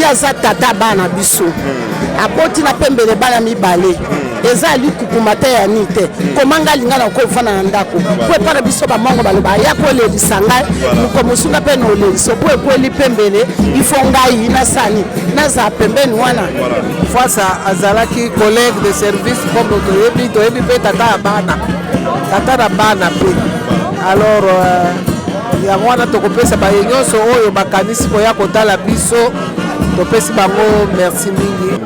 aza tata bana biso aboti na pembele bana mibale eza likukuma te ya ni te komanga linga na kofana na ndako po para biso ba mongo baloba ya ko le bisanga ko musunga pe no le so po li pembele ifonga ina sani na za pembeni wana fois azalaki collègue de service comme toyebi pe tata na bana pe alors ya mwana tokopesa ba nyonso oyo bakanisi ko ya kotala biso topesi bango merci mingi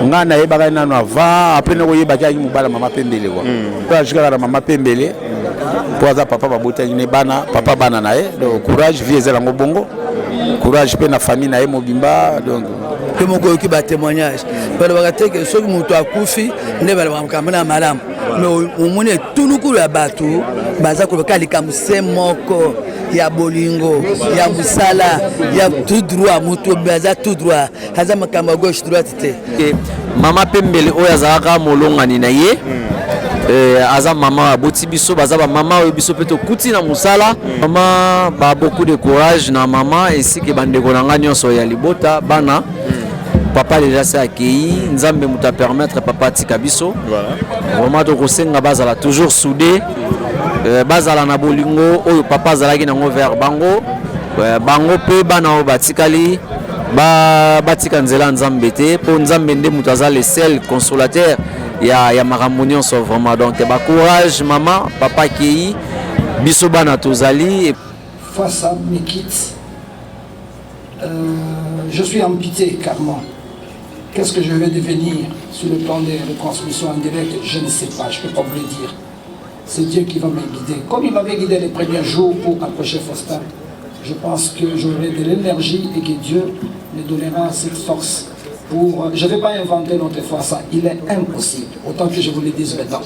ngana yebaka nano ava apene ko yebaki aki mobala mama pembele kwa to ajikaka na mama pembele po aza papa babotani ne bana papa bana na ye donc courage vie ezala ngo bongo courage pe na famille na ye mobimba donc pe moko ki ba témoignage balo bakateke soki mutu akufi nde balo bakamana malamu mais omone tunuku ya bato baza ko kalika msemoko ya bolingo ya musala ya tout droit mutu baza tout droit haza makamba gauche droite te mama pembele oyo azalaka molongani na ye aza mama aboti biso baza ba mama oyo biso pe tokuti na musala mama ba beaucoup de courage na mama ainsi que bandeko na nga nyonso ya libota bana papa déjà s'est accueilli nzambe muta permettre papa tika biso vraiment to kosenga bazala toujours soudé bazala na bolingo oyo papa azalaki nango vers bango bango pe bana o batikali batika nzela nzambe te po nzambe nde mutu aza le seul consolateur ya makambo nyonso vraiment donc ba courage mama papa akei biso bana tozali face à mes kids je suis en pitié carrément. Qu'est-ce que je vais devenir sur le plan des retransmissions en direct? Je ne sais pas, je ne peux pas vous le dire. C'est Dieu qui va me guider. Comme il m'avait guidé les premiers jours pour approcher Faustin, je pense que j'aurai de l'énergie et que Dieu me donnera cette force pour... Je ne vais pas inventer notre foi, ça. Il est impossible, autant que je vous le dise maintenant.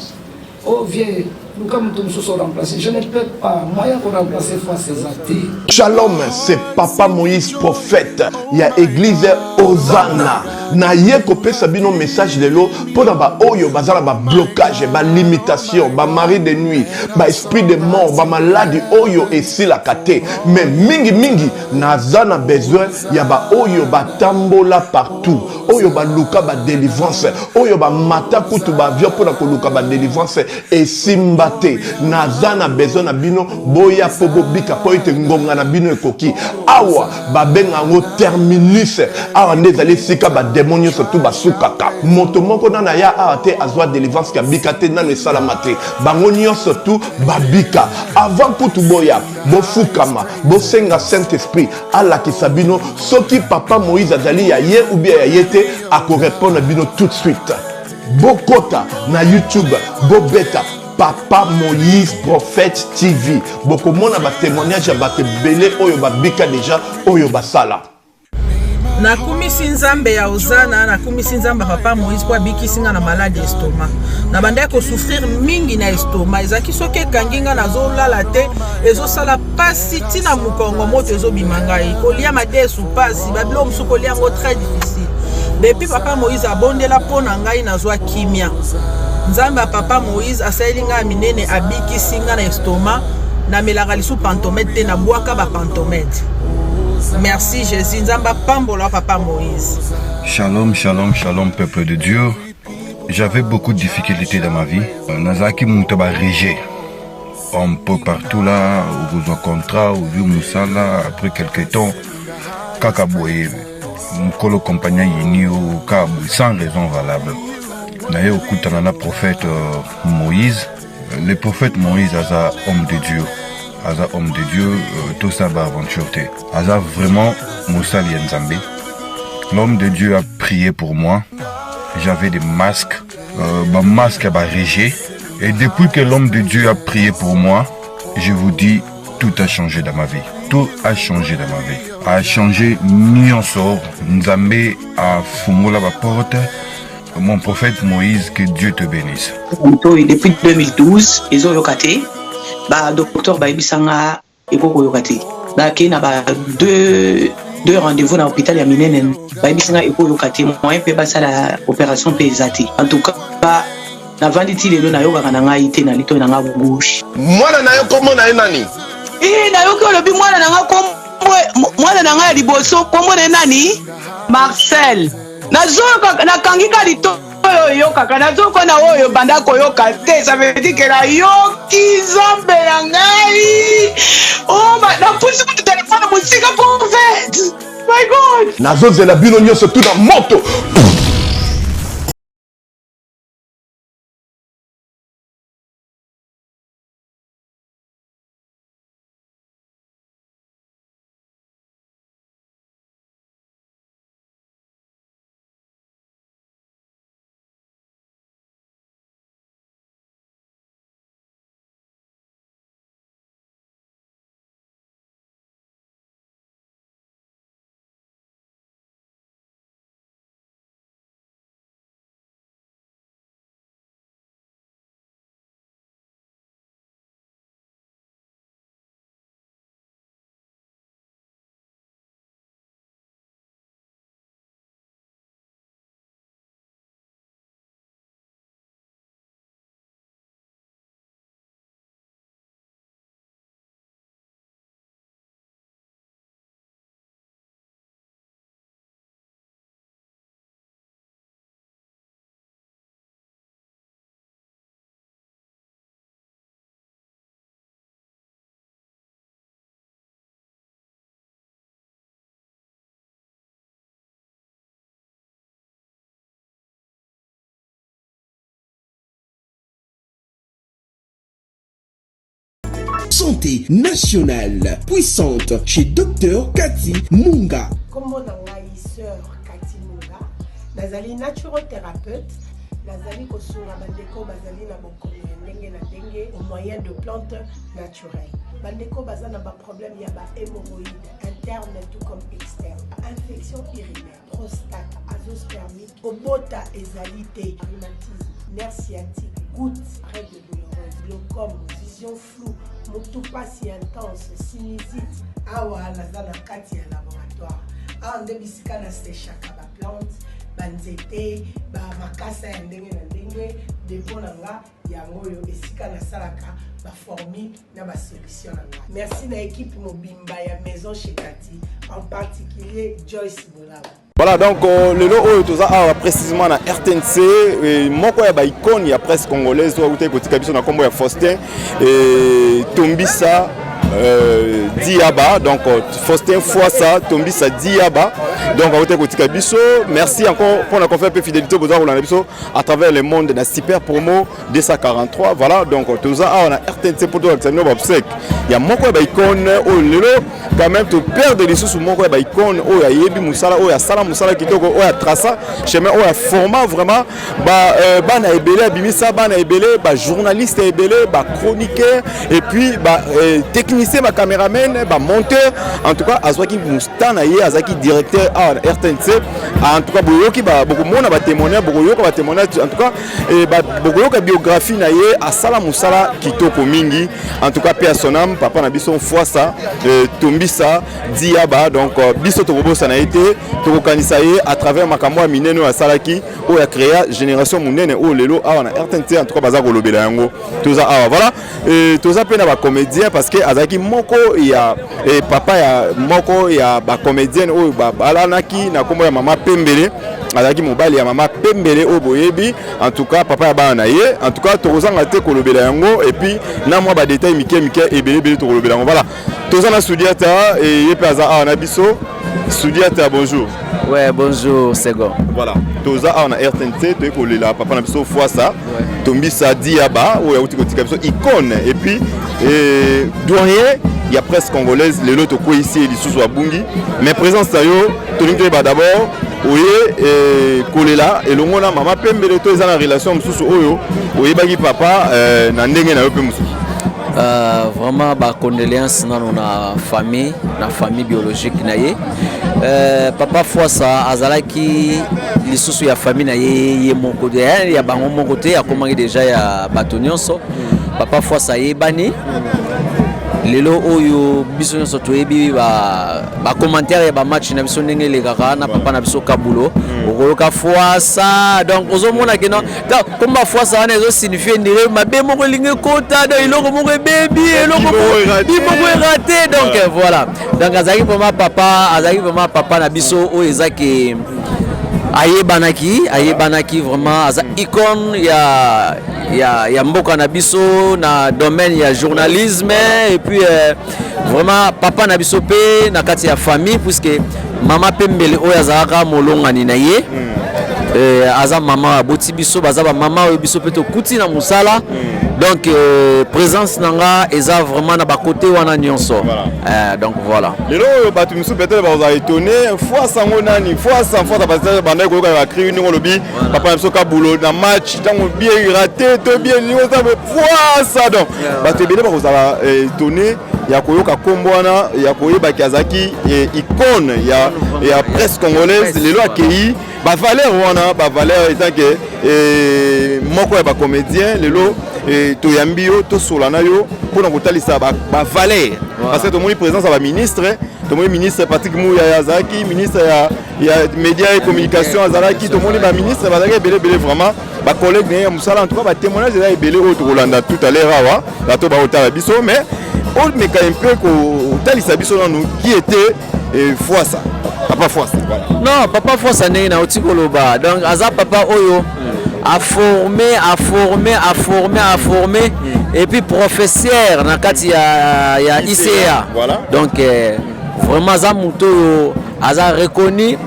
Oh vieux, nous comme nous sommes remplacés, je ne peux pas. Moyen pour remplacer foi ces athées. Shalom, c'est Papa Moïse prophète. Il y a église Hosanna. Na ye kopesa bino message de l'eau pour ba oyo bazala ba blocage, ba limitation, ba mari de nuit, ba esprit de mort, ba maladie oyo et si la kate. Mais mingi nazana besoin ya ba oyo ba tambola partout. Oyo ba luka ba délivrance, oyo ba mata kutu ba vio pour na luka ba délivrance et simbate. Nazana besoin na bino boya pobo bika po ite ngonga na bino ekoki. Awa ba benga ngo terminus. Awa ndezali sika ba démon surtout basukaka moto moko nana ya ate azwa délivrance ka bikate nano salamate bango surtout babika avant kutu boya bofukama bosenga Saint-Esprit ala kisabino soki papa Moïse azali ya ye ou bien ya yete ako répondre bino tout de suite bokota na YouTube bobeta Papa Moïse prophète TV bokomona ba témoignage ya bato belé oyo babika déjà oyo basala na kumisi nzambe ya Hosanna na kumisi nzambe papa Moïse kwa bikisinga na malade estomac na banda ko souffrir mingi na estomac ezaki soke kanginga na zolala te ezosala pasi tina mukongo moto ezobimanga kolia madesu pasi babilo musuko lia ngo très difficile depuis papa Moïse abondela pona ngai na zwa kimia nzambe papa Moïse asayilinga minene abikisinga na estomac na melaka lisu pantomètre te na bwaka ba pantomètre. Merci Jésus, Nzamba Pambola Papa Moïse. Shalom, shalom, shalom peuple de Dieu. J'avais beaucoup de difficultés dans ma vie. Nazaki Moutaba Régé. Un peu partout là, au besoin contrat, au vieux Moussala, après quelques temps, Kakaboye, Mkolo compagnon Yini au Kabou, sans raison valable. D'ailleurs, au Koutanana prophète Moïse, le prophète Moïse est un homme de Dieu. Aza homme de Dieu, tout ça va aventure. Aza vraiment Moussa Lienzambe. L'homme de Dieu a prié pour moi. J'avais des masques. Ma masque a régé. Et depuis que l'homme de Dieu a prié pour moi, je vous dis, tout a changé dans ma vie. Tout a changé dans ma vie. A changé Nyonsor. Nzambe a fumé la porte. Mon prophète Moïse, que Dieu te bénisse. Depuis 2012, ils ont locaté. Docteur Baibisanga Ekoko Yokati. Qui n'a pas deux rendez-vous dans l'hôpital à Minenen. Baibisanga Ekoko Yokati. Moi, je peux la opération pesati. En tout cas, la venditi de l'eau yoga n'a été dans l'ito n'a pas bouche. Moi, na yo comment na nani? Na yo ko le bi moi na nga comme mwana na ngai liboso kombo na nani Marcel nakangi kalito oyo kaka nazoko na oyo banda koyoka te ça veut dire que la yoki nzambe na ngai napusi kutu telefone mosika pour fait my god nazozela bino nyonso tu na moto. Santé nationale puissante chez Dr Cathy Munga. Comme on a sœur Cathy Munga, nazali naturothérapeute, nazali kosunga bandeko bazali na bokono ndenge na ndenge au moyen de plantes naturelles. Bandeko bazana ba problème ya ba hémorroïdes interne tout comme externe, infection urinaire, prostate, azoospermite, obota ezalité, rhumatisme, nerf sciatique, goutte, règles douloureuses, glaucome, vision floue, motupa si intense, sinusite. Awa nazana kati ya laboratoire. Awa nde bisika na sechaka ba plante, banzete, ba makasa ya ndenge na ndenge, depo na nga yango yo esika na salaka ba formule na ba solution na nga. Merci na équipe mobimba ya maison chez Cathy, en particulier Joyce Bolaba. Voilà, donc le lot tout ça précisément na RTNC moko ya ba icône ya presse congolaise to uté kotika biso na kombo ya Faustin et Tombisa Diaba, donc Faustin Fouassa Tombisa Diaba, donc uté kotika biso. Merci encore pour la confiance et fidélité aux gens biso à travers le monde na super promo 243. Voilà, donc tout ça on a RTNC pour toi examiner obsèque. Il y a moko ya ba icône au lelo quand même to perdre les sous moko ya ba icône o ya yebi musala o ya sala musala kitoko o ya traça chemin o ya format vraiment ba na ebele bimisa ba na ebele ba journaliste ebele ba chroniqueur et puis ba technicien ba caméraman ba monteur en tout cas azwaki mustana ye azaki directeur à RTNC en tout cas boyoki ba beaucoup mona ba témoignage boyoka ba témoignage en tout cas ba boyoka biographie na ye a sala musala kitoko mingi en tout cas personnel papa na biso Fouassa Tombisa Diaba, donc biso to bobo sana été to kanisa ye à travers makambo ya mineno ya salaki o ya créa génération munene o lelo awa na RTNC en tout cas baza ko lobela yango toza awa voilà toza pe na ba comédien parce que azaki moko ya papa ya moko ya ba comédienne o ba balanaki na kombo ya mama Pembele azaki mobali ya mama Pembele o boyebi en tout cas papa ya bana ye en tout cas tozanga te ko lobela yango et puis na moi ba détail mike ebele to ko lobela yango voilà tozana Soudiata et yepaza a na biso Soudiata bonjour. Ouais, bonjour Sego. Voilà, toza on a RTNC to ko lela papa na biso Fouassa Tombisa Diaba ou ya uti ko tika biso icône et puis doyen il y a presse congolaise le loto ko ici lisusu wa bungi mais présence tayo to lingi ba d'abord oye kolela elongo na mama Pembele to eza na relation mususu oyo oyebaki papa na ndenge na yo pe mususu. Vraiment ba condoléances na famille biologique na ye papa Fouassa azalaki lisusu ya famille na ye moko ya bango moko te akomaki déjà ya bato nyonso papa Fouassa ye bani lelo oyo biso nyonso toyebi bacommentaire ya bamatch na biso ndenge elekaka na papa na biso kabulo okoyoka fwasa donc ozomona ke komba fwasa wana ezosignifie ndire mabe moko elingi ekota donc eloko moko ebebi eloko moko erate donc voilà donc azalaki vraiment papa na biso oyo ezaki ayebanaki vraiment aza icône ya mboka na biso na domaine ya journalisme et puis vraiment papa na biso pe na kati ya famille puisque mama pembele oyo azalaka molongani na ye aza mama aboti biso baza ba mama oyo biso pe tokuti na musala donc présence nanga eza vraiment na ba côté wana nyonso donc voilà lelo oyo batu misu peut-être baza étonné fois sango nani fois parce banda ko ka créer ni lobi papa na biso kabulo na match tango bien raté to bien ni ça fois ça donc batu bele baza étonné ya koyoka kombwana ya koyeba kazaki icône ya presse congolaise lelo akei ba valeur étant que moko ya ba comédien lelo toyambi yo tosolana yo pona kotalisa ba valeur parce que to moni présence ya ministre Patrick Mouya Yazaki ministre ya médias et communication Azaraki to moni ba ministre bazaki belé vraiment ba collègue ya musala en tout cas ba témoignage ya belé o to Rolanda tout à l'heure awa la to ba otala biso mais on me quand même peu ko talisa biso nous qui était Fwasa papa Fwasa voilà. Non papa Fwasa ndenge na otikoloba donc aza papa oyo a formé et puis professeur na kati ya ICA voilà. Donc vraiment za muto aza reconnu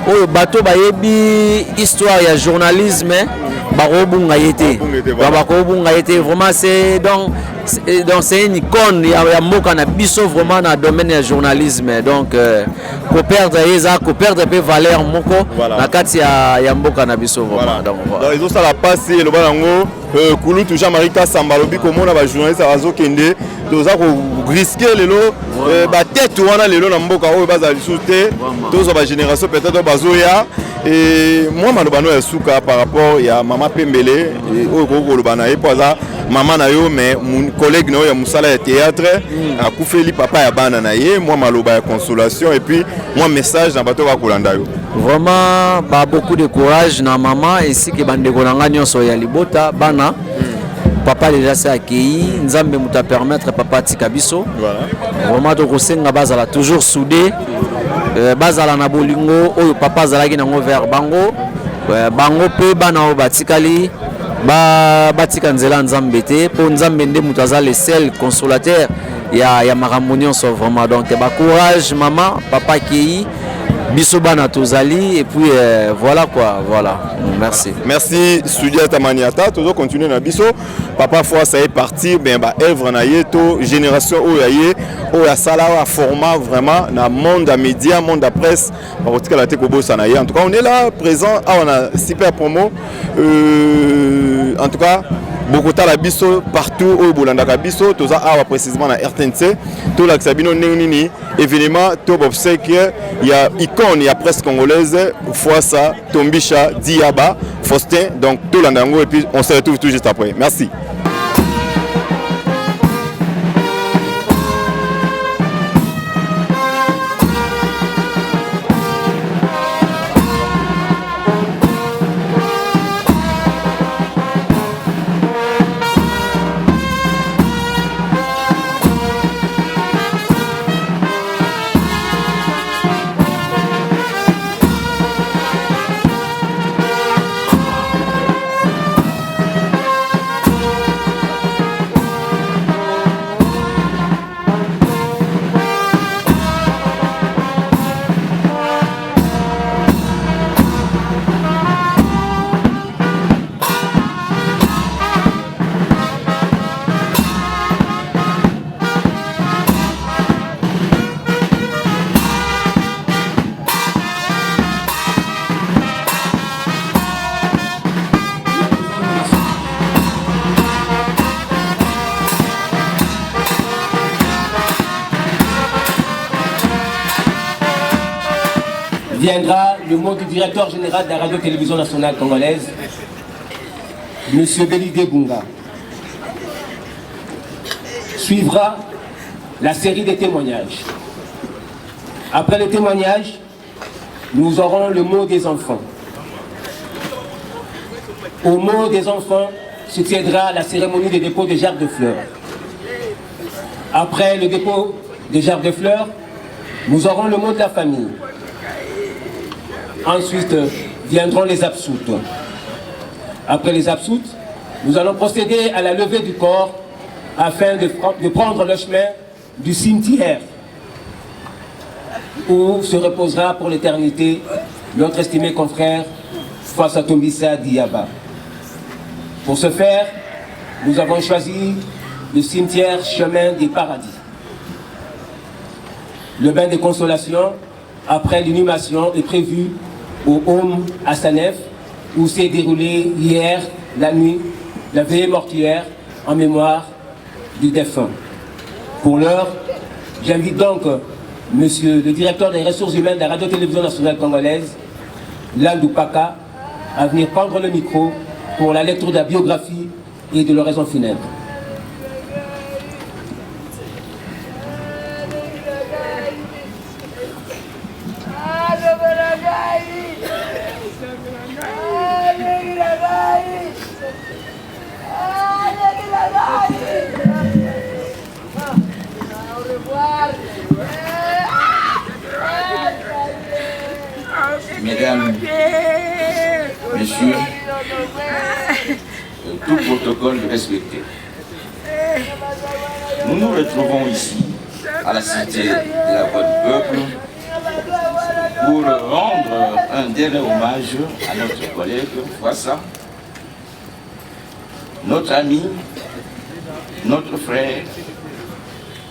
oyo bato bayebi histoire ya journalisme bakobunga yete vraiment c'est donc c'est une icône ya mboka na biso vraiment na domaine ya journalisme donc ko perdre pe valeur moko na kati ya mboka na biso vraiment donc voilà donc ils ont ça la passer le balango Kulutu Jean-Marie Kassamba lobi komona ba journaliste azokende toza ko risquer lelo ba tête wana lelo na mboka oyo baza lisute toza ba génération peut-être bazoya et moi malobano ya suka par rapport ya mama Pembele oyo ko lobana e poza mama na yo mais mon collègue na yo ya musala ya théâtre akufeli papa ya bana na ye moi maloba ya consolation et puis moi message na bato ba kolanda yo vraiment beaucoup de courage na maman ainsi que bandeko nanga nyonso ya libota bana papa déjà c'est accueilli nzambe muta permettre papa tikabiso voilà vraiment to kosenga bazala toujours soudé bazala na bolingo oyo papa zalaki nango vers bango pe bana o batikali batika nzela nzambe te po nzambe nde mutu aza le seul consolateur ya makambo nyonso vraiment donc courage maman papa akei biso bana tozali et puis voilà quoi voilà merci Studia Tamaniata toujours continuer na biso papa Fwasa est parti ben ba œuvre na yeto génération oyaye oya sala wa format vraiment na monde à médias monde à presse ba kotika la te ko bossa na ye en tout cas on est là présent on a super promo en tout cas Bogota la biso partout au Bolanda biso toza awa précisément na RTNC to la Xabino nini événement to obsèque il y a icône il y a presse congolaise Fwasa Tombisha Diaba Faustin donc to landango et puis on se retrouve tout juste après merci. Viendra le mot du directeur général de la radio-télévision nationale congolaise, M. Belidé Bunga. Suivra la série des témoignages. Après les témoignages, nous aurons le mot des enfants. Au mot des enfants succédera la cérémonie de dépôt des gerbes de fleurs. Après le dépôt des gerbes de fleurs, nous aurons le mot de la famille. Ensuite viendront les absoutes. Après les absoutes, nous allons procéder à la levée du corps afin de prendre le chemin du cimetière où se reposera pour l'éternité notre estimé confrère Fwassa Tombisa Diaba. Pour ce faire, nous avons choisi le cimetière Chemin des Paradis. Le bain de consolation, après l'inhumation, est prévu au Home à Sanef, où s'est déroulé hier, la nuit, la veillée mortuaire en mémoire du défunt. Pour l'heure, j'invite donc Monsieur le directeur des ressources humaines de la Radio-Télévision nationale congolaise, Landou Paka, à venir prendre le micro pour la lecture de la biographie et de l'oraison funèbre. Mesdames, Messieurs, tout protocole respecté. Nous nous retrouvons ici, à la cité de la Voix du Peuple, pour rendre un dernier hommage à notre collègue Fwassa, notre ami, notre frère,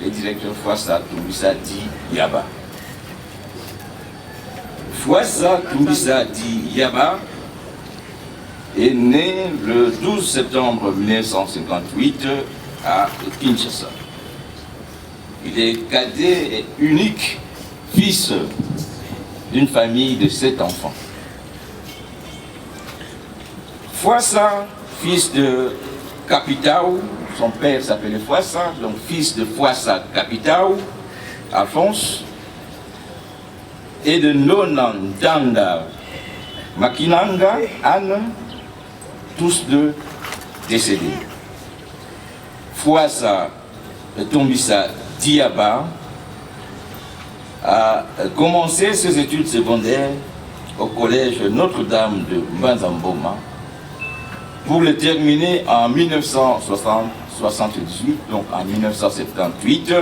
le directeur Fwassa Tombisa Diaba. Fwassa Tombisa Diaba est né le 12 septembre 1958 à Kinshasa. Il est cadet et unique fils d'une famille de 7 enfants. Fwassa, fils de Capitao, son père s'appelait Fwassa, donc fils de Fwassa Capitao, Alphonse, et de Nonantanda Makinanga, Anne, tous deux décédés. Fwassa Tombisa Diaba a commencé ses études secondaires au collège Notre-Dame de Mbanzamboma pour le terminer en 1978, donc en 1978,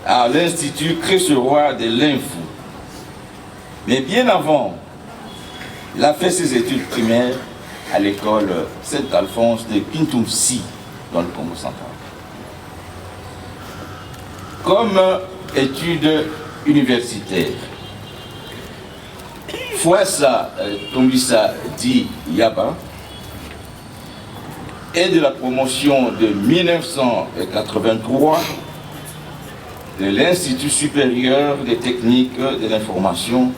à l'Institut Cresseroy de l'Info. Mais bien avant, il a fait ses études primaires à l'école Saint-Alphonse de Kintumsi, dans le Congo central. Comme études universitaires, Fwassa Tombisa Diaba est de la promotion de 1983 de l'Institut supérieur des techniques de l'information,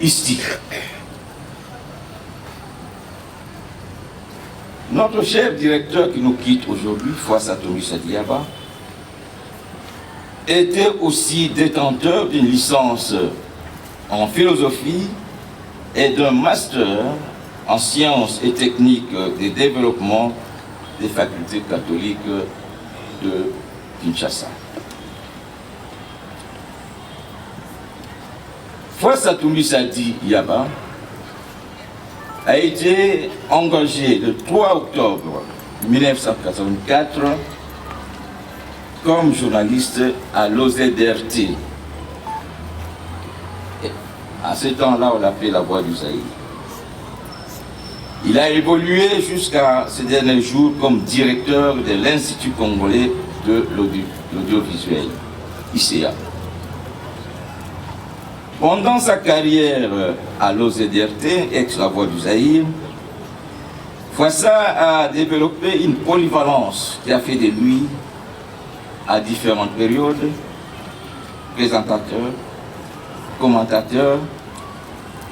ISTI. Notre chef directeur qui nous quitte aujourd'hui, Fwassa Tombisa Diaba, était aussi détenteur d'une licence en philosophie et d'un master en sciences et techniques de développement des facultés catholiques de Kinshasa. Fwassa Tombisa Diaba a été engagé le 3 octobre 1984 comme journaliste à l'OZRT. À ce temps-là, on l'appelait la Voix du Zaïre. Il a évolué jusqu'à ces derniers jours comme directeur de l'Institut congolais de l'audiovisuel, ICA. Pendant sa carrière à l'OZRT, ex-la Voix du Zaïre, Fwassa a développé une polyvalence qui a fait de lui, à différentes périodes, présentateur, commentateur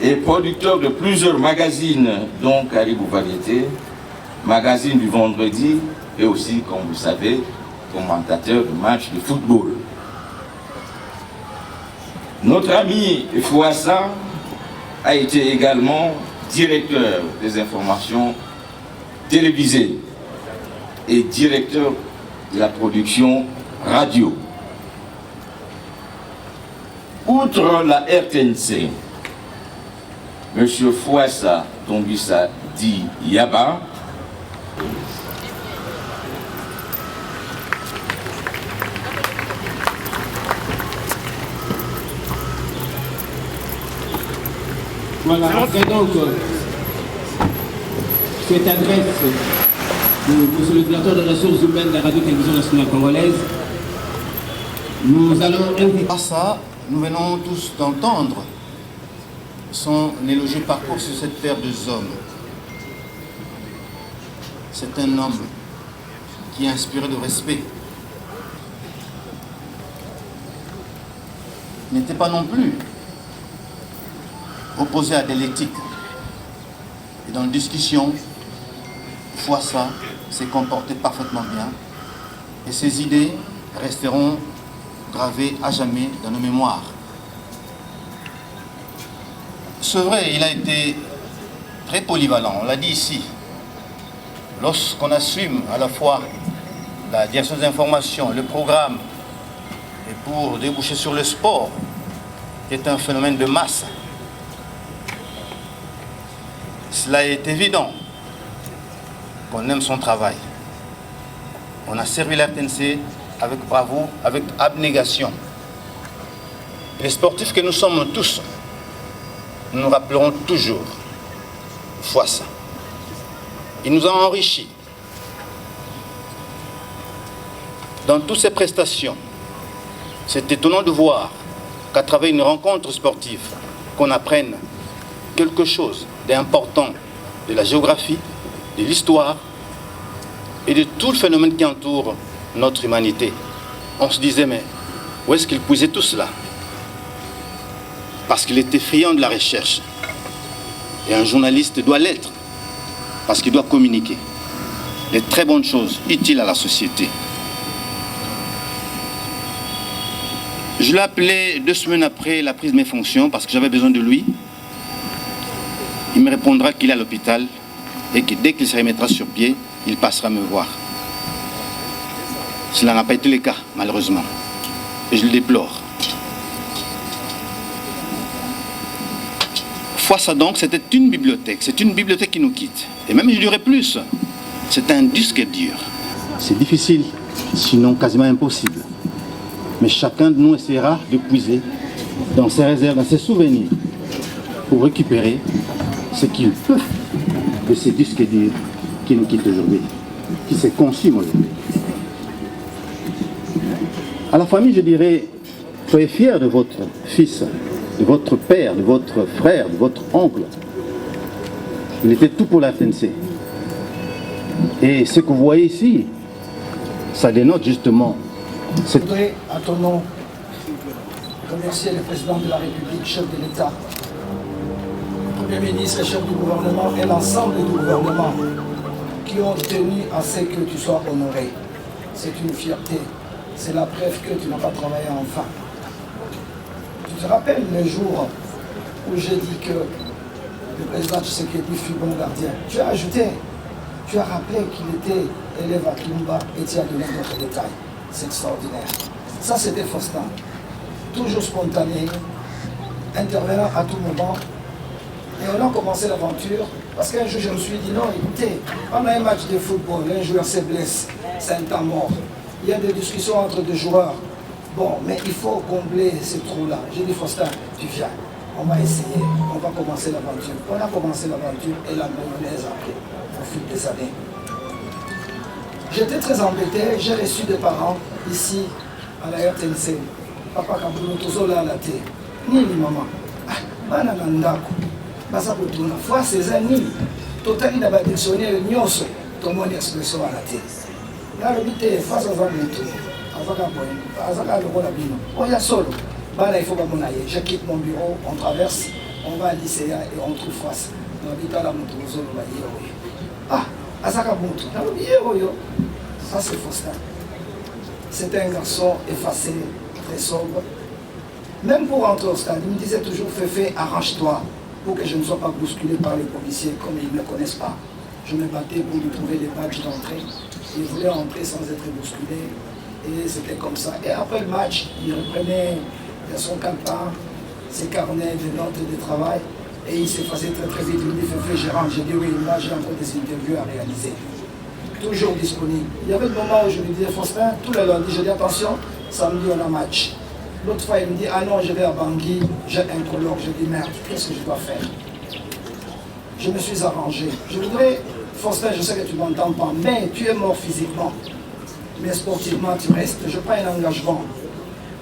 et producteur de plusieurs magazines, dont Caribou Variété, magazine du vendredi, et aussi, comme vous savez, commentateur de matchs de football. Notre ami Fouassa a été également directeur des informations télévisées et directeur de la production radio. Outre la RTNC, M. Fouassa Tombissa dit Yaba voilà, après donc cette adresse de M. le directeur des ressources humaines de la Radio-Télévision nationale congolaise, nous allons inviter... À ça, nous venons tous d'entendre son élogieux parcours sur cette terre de hommes. C'est un homme qui est inspiré de respect. Il n'était pas non plus opposé à de l'éthique. Et dans la discussion, Fouassa s'est comporté parfaitement bien. Et ses idées resteront gravées à jamais dans nos mémoires. C'est vrai, il a été très polyvalent, on l'a dit ici. Lorsqu'on assume à la fois la direction des informations, le programme, et pour déboucher sur le sport, qui est un phénomène de masse, cela est évident qu'on aime son travail. On a servi la RTNC avec bravoure, avec abnégation. Les sportifs que nous sommes tous, nous nous rappellerons toujours Fouassa. Il nous a enrichis dans toutes ses prestations. C'est étonnant de voir qu'à travers une rencontre sportive, qu'on apprenne quelque chose d'important de la géographie, de l'histoire et de tout le phénomène qui entoure notre humanité. On se disait, mais où est-ce qu'il puisait tout cela? Parce qu'il était friand de la recherche. Et un journaliste doit l'être, parce qu'il doit communiquer les très bonnes choses utiles à la société. Je l'ai appelé 2 semaines après la prise de mes fonctions, parce que j'avais besoin de lui. Il me répondra qu'il est à l'hôpital et que dès qu'il se remettra sur pied, il passera me voir. Cela n'a pas été le cas, malheureusement. Et je le déplore. Fouassa donc, c'était une bibliothèque. C'est une bibliothèque qui nous quitte. Et même, je dirais plus, c'est un disque dur. C'est difficile, sinon quasiment impossible. Mais chacun de nous essaiera de puiser dans ses réserves, dans ses souvenirs, pour récupérer ce qu'il peut de ces disques durs qui nous quittent aujourd'hui, qui se consument aujourd'hui. À la famille, je dirais, soyez fiers de votre fils, de votre père, de votre frère, de votre oncle. Il était tout pour la RTNC. Et ce que vous voyez ici, ça dénote justement. Je voudrais, à ton nom, remercier le président de la République, chef de l'État, le Premier ministre, le chef du gouvernement et l'ensemble du gouvernement qui ont tenu à ce que tu sois honoré. C'est une fierté. C'est la preuve que tu n'as pas travaillé enfin. Tu te rappelles le jour où j'ai dit que le président Tshisekedi fut bon gardien. Tu as ajouté, tu as rappelé qu'il était élève à Kimba et tu as donné d'autres détails. C'est extraordinaire. Ça, c'était Faustin. Toujours spontané, intervenant à tout moment. Et on a commencé l'aventure parce qu'un jour, je me suis dit, non, écoutez, on a un match de football, un joueur se blesse, c'est un temps mort. Il y a des discussions entre deux joueurs. Bon, mais il faut combler ces trous-là. J'ai dit, Faustin, tu viens. On va essayer, on va commencer l'aventure. On a commencé l'aventure et la mayonnaise après, au fil des années. J'étais très embêté, j'ai reçu des parents ici à la RTNC. Papa Kaboulo, Tozola la thé. Ni maman. Bana Nandako. Basa Kotuna. Fois ces années, totali n'a pas dictionnaire nyonso. Tout le monde expression à la thé. Là, le bité, face à Zamutu. Azaka Lokola Bino. Oh, il y a solo. Bana, il faut pas m'en aller. Je quitte mon bureau, on traverse, on va à l'ICA et on trouve face. Dans l'habitat la Moutouzo, le Baye. Ah! Azaka Moutou, ça c'est Faustin. C'était un garçon effacé, très sombre. Même pour rentrer au stade, il me disait toujours Féfé, arrange-toi pour que je ne sois pas bousculé par les policiers comme ils ne me connaissent pas. Je me battais pour lui trouver les badges d'entrée. Il voulait entrer sans être bousculé. Et c'était comme ça. Et après le match, il reprenait son calepin, ses carnets de notes de travail. Et il s'effaçait très très vite. Il me dit Féfé, je rentre. J'ai dit oui, moi j'ai encore des interviews à réaliser. Toujours disponible. Il y avait le moment où je lui disais Faustin, tous les lundis, je dis attention, samedi on a match. L'autre fois, il me dit ah non, je vais à Bangui, j'ai un colloque. Je dis merde, qu'est-ce que je dois faire? Je me suis arrangé. Je voudrais, Faustin, je sais que tu ne m'entends pas, mais tu es mort physiquement. Mais sportivement, tu restes. Je prends un engagement.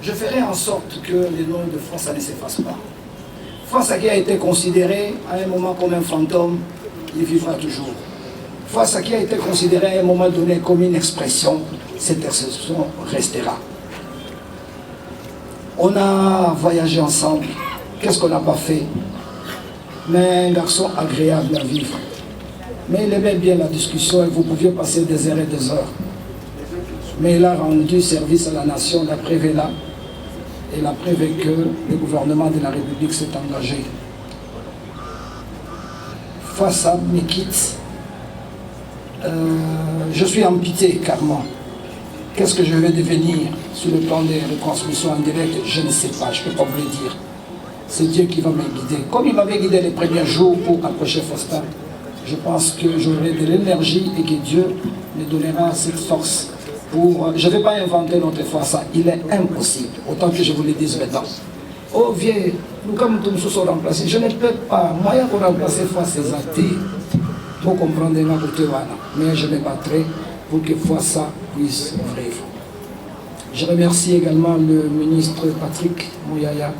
Je ferai en sorte que les noms de François ne s'effacent pas. François qui a été considéré à un moment comme un fantôme, il vivra toujours. François qui a été considéré à un moment donné comme une expression, cette expression restera. On a voyagé ensemble. Qu'est-ce qu'on n'a pas fait? Mais un garçon agréable à vivre. Mais il aimait bien la discussion et vous pouviez passer des heures et des heures. Mais il a rendu service à la nation, la preuve est là. Et la preuve est que le gouvernement de la République s'est engagé. Face à mes quittes, je suis en pitié carrément. Qu'est-ce que je vais devenir sur le plan des retransmissions en direct? Je ne sais pas, je ne peux pas vous le dire. C'est Dieu qui va me guider. Comme il m'avait guidé les premiers jours pour approcher Faustin, je pense que j'aurai de l'énergie et que Dieu me donnera cette force. Je ne vais pas inventer notre foi, ça, il est impossible, autant que je vous le dise maintenant. Oh vieux, nous comme nous sommes remplacés, je ne peux pas, moyen pour remplacer foi ces athées, pour comprendre ma côté, mais je me battrai pour que foi ça puisse vivre. Je remercie également le ministre Patrick Mouyaya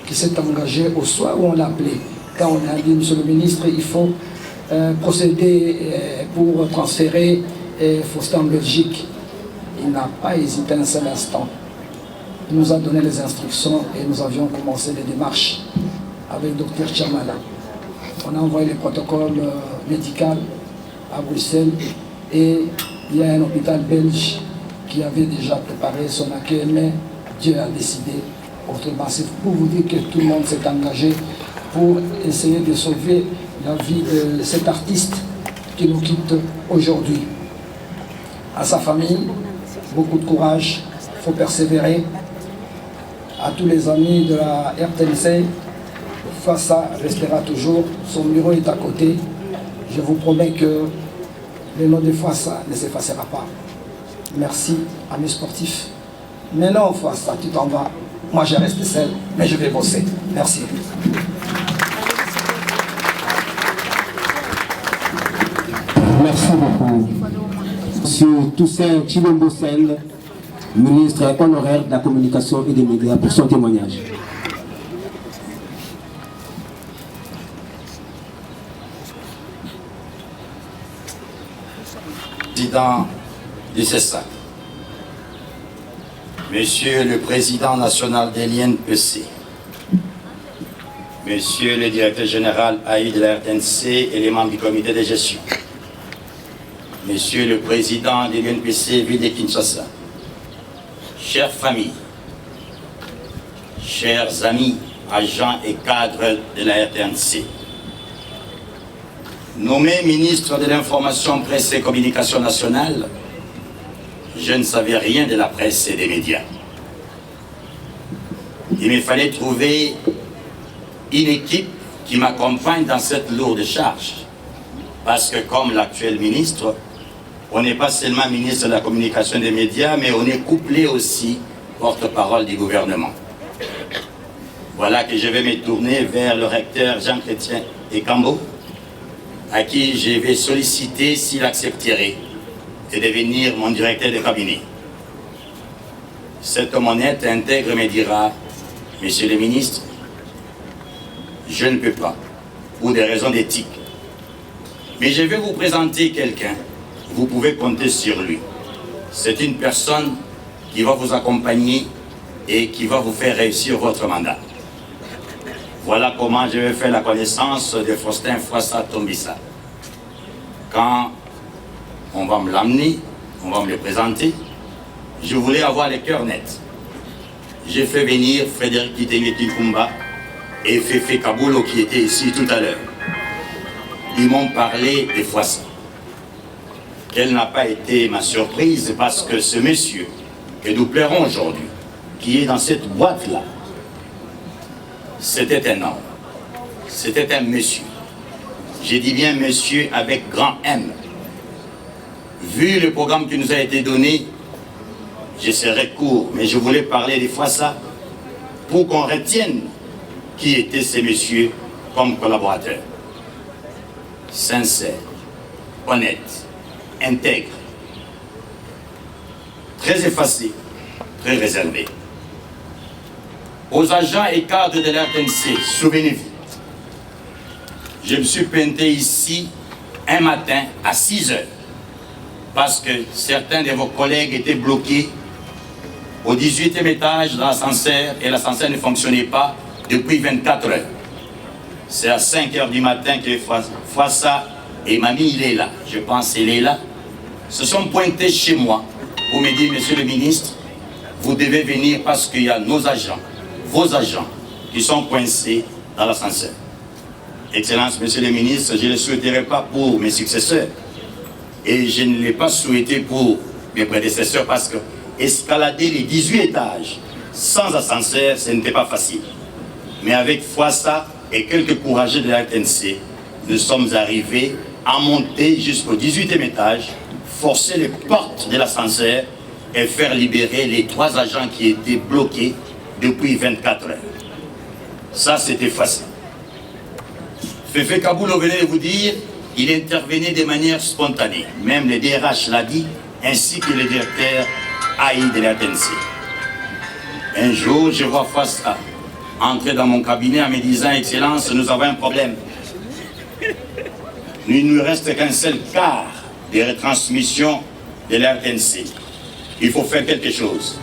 qui s'est engagé au soir où on l'a appelé. Quand on a dit, monsieur le ministre, il faut procéder pour transférer Faustin en Belgique. Il n'a pas hésité un seul instant. Il nous a donné les instructions et nous avions commencé les démarches avec le docteur Chamala. On a envoyé le protocole médical à Bruxelles et il y a un hôpital belge qui avait déjà préparé son accueil, mais Dieu a décidé autrement. C'est pour vous dire que tout le monde s'est engagé pour essayer de sauver la vie de cet artiste qui nous quitte aujourd'hui. À sa famille, beaucoup de courage, il faut persévérer. À tous les amis de la RTNC, Fassa restera toujours, son bureau est à côté. Je vous promets que le nom de Fassa ne s'effacera pas. Merci à mes sportifs. Mais non, Fassa, tu t'en vas. Moi, je reste seul, mais je vais bosser. Merci. Merci beaucoup. Monsieur Toussaint Chilombo-Sel, ministre honoraire de la communication et des médias, pour son témoignage. Président du CESAC, Monsieur le Président national de l'INPC, Monsieur le Directeur général AI de la RTNC et les membres du comité de gestion, Monsieur le Président de l'INPC Ville de Kinshasa, chères familles, chers amis, agents et cadres de la RTNC, nommé ministre de l'Information, Presse et Communication nationale, je ne savais rien de la presse et des médias. Il me fallait trouver une équipe qui m'accompagne dans cette lourde charge. Parce que comme l'actuel ministre, on n'est pas seulement ministre de la Communication et des médias, mais on est couplé aussi porte-parole du gouvernement. Voilà que je vais me tourner vers le recteur Jean-Chrétien Ekambo, à qui je vais solliciter s'il accepterait de devenir mon directeur de cabinet. Cet homme honnête intègre me dira, Monsieur le ministre, je ne peux pas, pour des raisons d'éthique. Mais je vais vous présenter quelqu'un, vous pouvez compter sur lui. C'est une personne qui va vous accompagner et qui va vous faire réussir votre mandat. Voilà comment je vais faire la connaissance de Faustin Fwassa Tombisa. Quand on va me l'amener, on va me le présenter, je voulais avoir les cœurs nets. J'ai fait venir Frédéric Kitenge Kikumba et Fefe Kaboulo qui étaient ici tout à l'heure. Ils m'ont parlé des Fwassa. Quelle n'a pas été ma surprise parce que ce monsieur que nous pleurons aujourd'hui, qui est dans cette boîte-là, c'était un homme, c'était un monsieur. J'ai dit bien monsieur avec grand M. Vu le programme qui nous a été donné, je serai court, mais je voulais parler des Fwassa pour qu'on retienne qui étaient ces messieurs comme collaborateurs. Sincères, honnêtes, intègres, très effacés, très réservés. Aux agents et cadres de l'RTNC, souvenez-vous, je me suis pointé ici un matin à 6 heures parce que certains de vos collègues étaient bloqués au 18e étage de l'ascenseur et l'ascenseur ne fonctionnait pas depuis 24 heures. C'est à 5 heures du matin que Fwassa et Mamie, il est là, je pense qu'il est là, se sont pointés chez moi pour me dire, monsieur le ministre, vous devez venir parce qu'il y a nos agents, vos agents, qui sont coincés dans l'ascenseur. Excellence, monsieur le ministre, je ne le souhaiterais pas pour mes successeurs et je ne l'ai pas souhaité pour mes prédécesseurs parce que escalader les 18 étages sans ascenseur, ce n'était pas facile. Mais avec Fwassa et quelques courageux de la RTNC, nous sommes arrivés à monter jusqu'au 18e étage, forcer les portes de l'ascenseur et faire libérer les 3 agents qui étaient bloqués depuis 24 heures. Ça, c'était facile. Fefe Kaboulo venait de vous dire, il intervenait de manière spontanée. Même le DRH l'a dit, ainsi que le directeur AI de la RTNC. Un jour, je vois Fwassa entrer dans mon cabinet en me disant, Excellence, nous avons un problème. Il ne nous reste qu'un seul quart des retransmissions de la RTNC. Il faut faire quelque chose.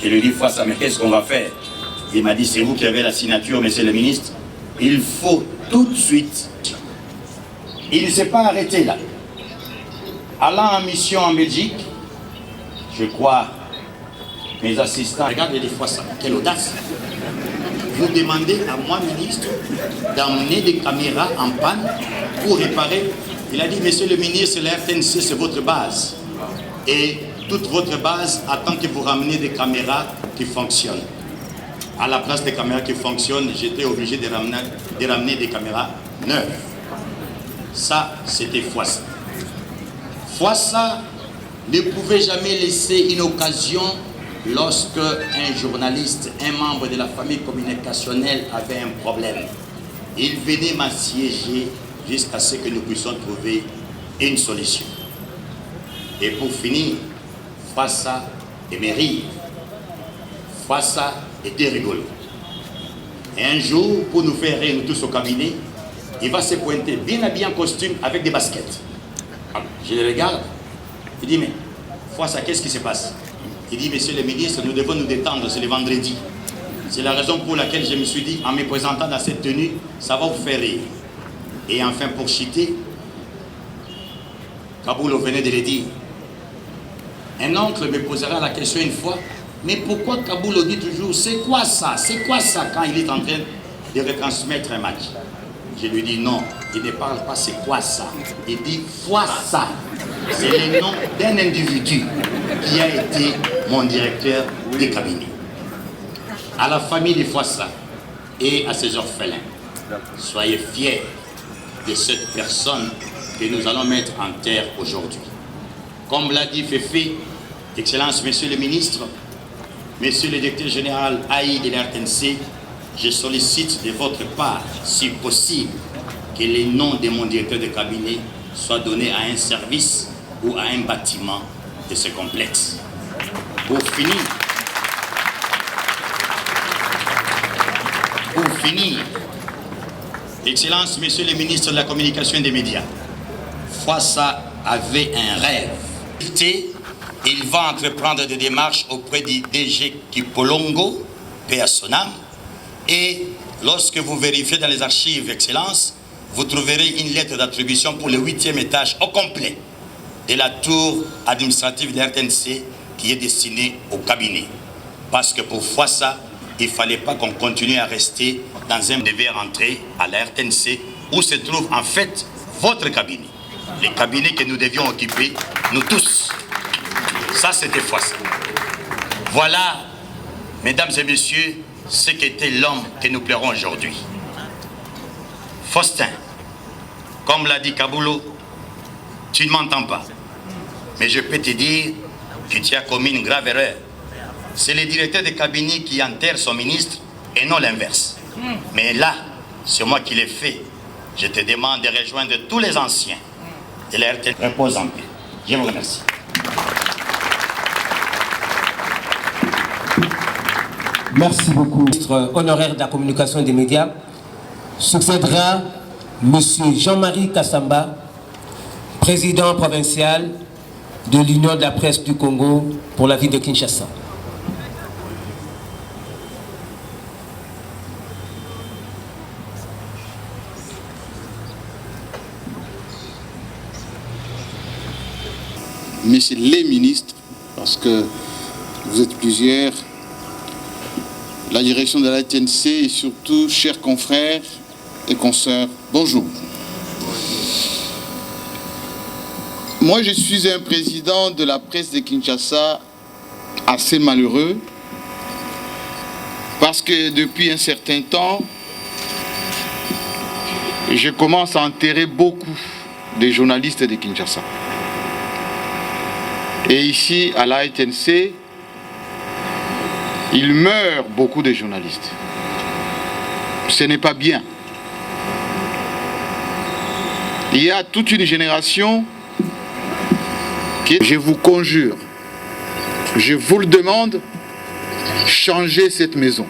Je lui dis, Fwassa, mais qu'est-ce qu'on va faire? Il m'a dit, c'est vous qui avez la signature, monsieur le ministre. Il faut tout de suite. Il ne s'est pas arrêté là. Allant en mission en Belgique, je crois, mes assistants, regardez les Fwassa, quelle audace. Vous demandez à moi, ministre, d'emmener des caméras en panne pour réparer. Il a dit, monsieur le ministre, la RTNC, c'est votre base. Et toute votre base attend que vous rameniez des caméras qui fonctionnent. À la place des caméras qui fonctionnent, j'étais obligé de ramener des caméras neuves. Ça, c'était Fwassa. Fwassa ne pouvait jamais laisser une occasion lorsque un journaliste, un membre de la famille communicationnelle avait un problème. Il venait m'assiéger jusqu'à ce que nous puissions trouver une solution. Et pour finir, Fwassa aimait rire. Fwassa était rigolo. Et un jour, pour nous faire rire, nous tous au cabinet, il va se pointer bien habillé en costume avec des baskets. Alors, je le regarde, il dit, mais Fwassa, qu'est-ce qui se passe? Il dit, monsieur le ministre, nous devons nous détendre, c'est le vendredi. C'est la raison pour laquelle je me suis dit, en me présentant dans cette tenue, ça va vous faire rire. Et enfin, pour chiter, Kaboulo venait de le dire. Un oncle me posera la question une fois, mais pourquoi Kaboulo dit toujours, c'est quoi ça? C'est quoi ça quand il est en train de retransmettre un match? Je lui dis non, il ne parle pas c'est quoi ça. Il dit Fwassa. C'est le nom d'un individu qui a été mon directeur de cabinet. À la famille de Fwassa et à ses orphelins, soyez fiers de cette personne que nous allons mettre en terre aujourd'hui. Comme l'a dit Fefe, Excellence, Monsieur le Ministre, Monsieur le Directeur Général AI de l'RTNC, je sollicite de votre part, si possible, que les noms de mon directeur de cabinet soient donnés à un service ou à un bâtiment de ce complexe. Pour finir, Excellence, Monsieur le Ministre de la Communication et des Médias, Fwassa avait un rêve. Il va entreprendre des démarches auprès du DG Kipolongo, paix à son âme, et lorsque vous vérifiez dans les archives, Excellence, vous trouverez une lettre d'attribution pour le 8e étage au complet de la tour administrative de l'RTNC qui est destiné au cabinet. Parce que pour Fwassa, il ne fallait pas qu'on continue à rester dans un devait rentrer à la RTNC où se trouve en fait votre cabinet. Les cabinets que nous devions occuper, nous tous. Ça, c'était Fwassa. Voilà, mesdames et messieurs, ce qu'était l'homme que nous plairons aujourd'hui. Faustin, comme l'a dit Kaboulou, tu ne m'entends pas. Mais je peux te dire que tu as commis une grave erreur. C'est le directeur de cabinet qui enterre son ministre et non l'inverse. Mais là, c'est moi qui l'ai fait. Je te demande de rejoindre tous les anciens de la RTNC. Repose en paix. Je vous remercie. Merci beaucoup. Ministre honoraire de la communication et des médias succédera M. Jean-Marie Kassamba, président provincial de l'Union de la presse du Congo pour la ville de Kinshasa. Messieurs les ministres, parce que vous êtes plusieurs, la direction de la TNC et surtout, chers confrères et consoeurs, bonjour. Moi, je suis un président de la presse de Kinshasa assez malheureux parce que depuis un certain temps, je commence à enterrer beaucoup de journalistes de Kinshasa. Et ici, à la TNC, il meurt beaucoup de journalistes. Ce n'est pas bien. Il y a toute une génération qui, je vous conjure, je vous le demande, changez cette maison.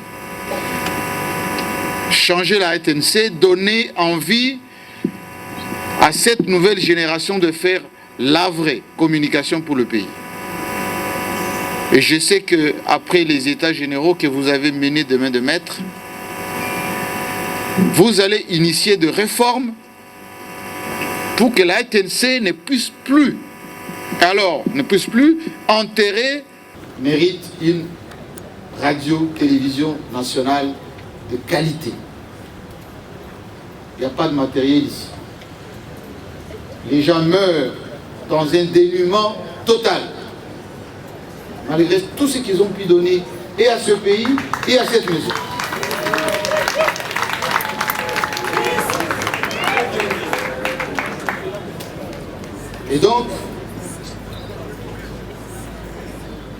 Changez la TNC, donnez envie à cette nouvelle génération de faire la vraie communication pour le pays. Et je sais qu'après les états généraux que vous avez menés de main de maître, vous allez initier de réformes pour que la TNC ne puisse plus, enterrer, mérite une radio-télévision nationale de qualité. Il n'y a pas de matériel ici. Les gens meurent dans un dénuement total, malgré tout ce qu'ils ont pu donner et à ce pays et à cette maison. Et donc,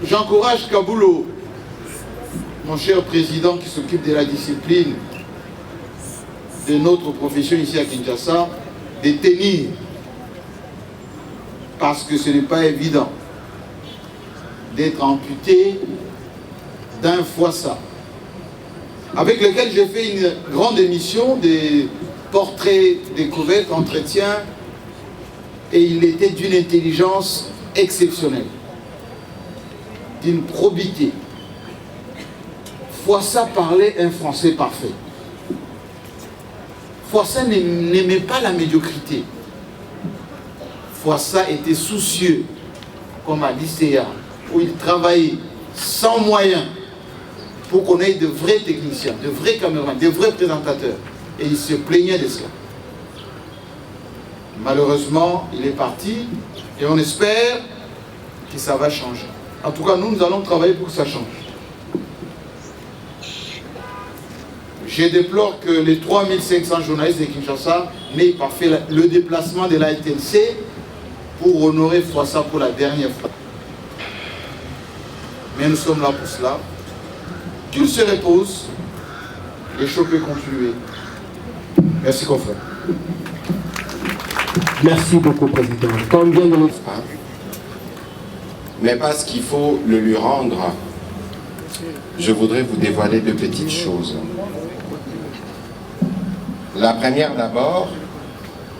j'encourage Kaboulou, mon cher président qui s'occupe de la discipline de notre profession ici à Kinshasa, de tenir. Parce que ce n'est pas évident d'être amputé d'un Fwassa, avec lequel j'ai fait une grande émission de portraits, découvertes, entretiens, et il était d'une intelligence exceptionnelle, d'une probité. Fwassa parlait un français parfait. Fwassa n'aimait pas la médiocrité. Fwassa était soucieux, comme à l'ICA, où il travaillait sans moyens pour qu'on ait de vrais techniciens, de vrais caméramans, de vrais présentateurs. Et il se plaignait de cela. Malheureusement, il est parti et on espère que ça va changer. En tout cas, nous allons travailler pour que ça change. Je déplore que les 3500 journalistes de Kinshasa n'aient pas fait le déplacement de la TNC pour honorer Fwassa pour la dernière fois. Mais nous sommes là pour cela. Qu'il se repose, les choses peuvent continuer. Merci, confrère. Merci beaucoup, Président. Combien de Mais parce qu'il faut le lui rendre, je voudrais vous dévoiler deux petites choses. La première d'abord,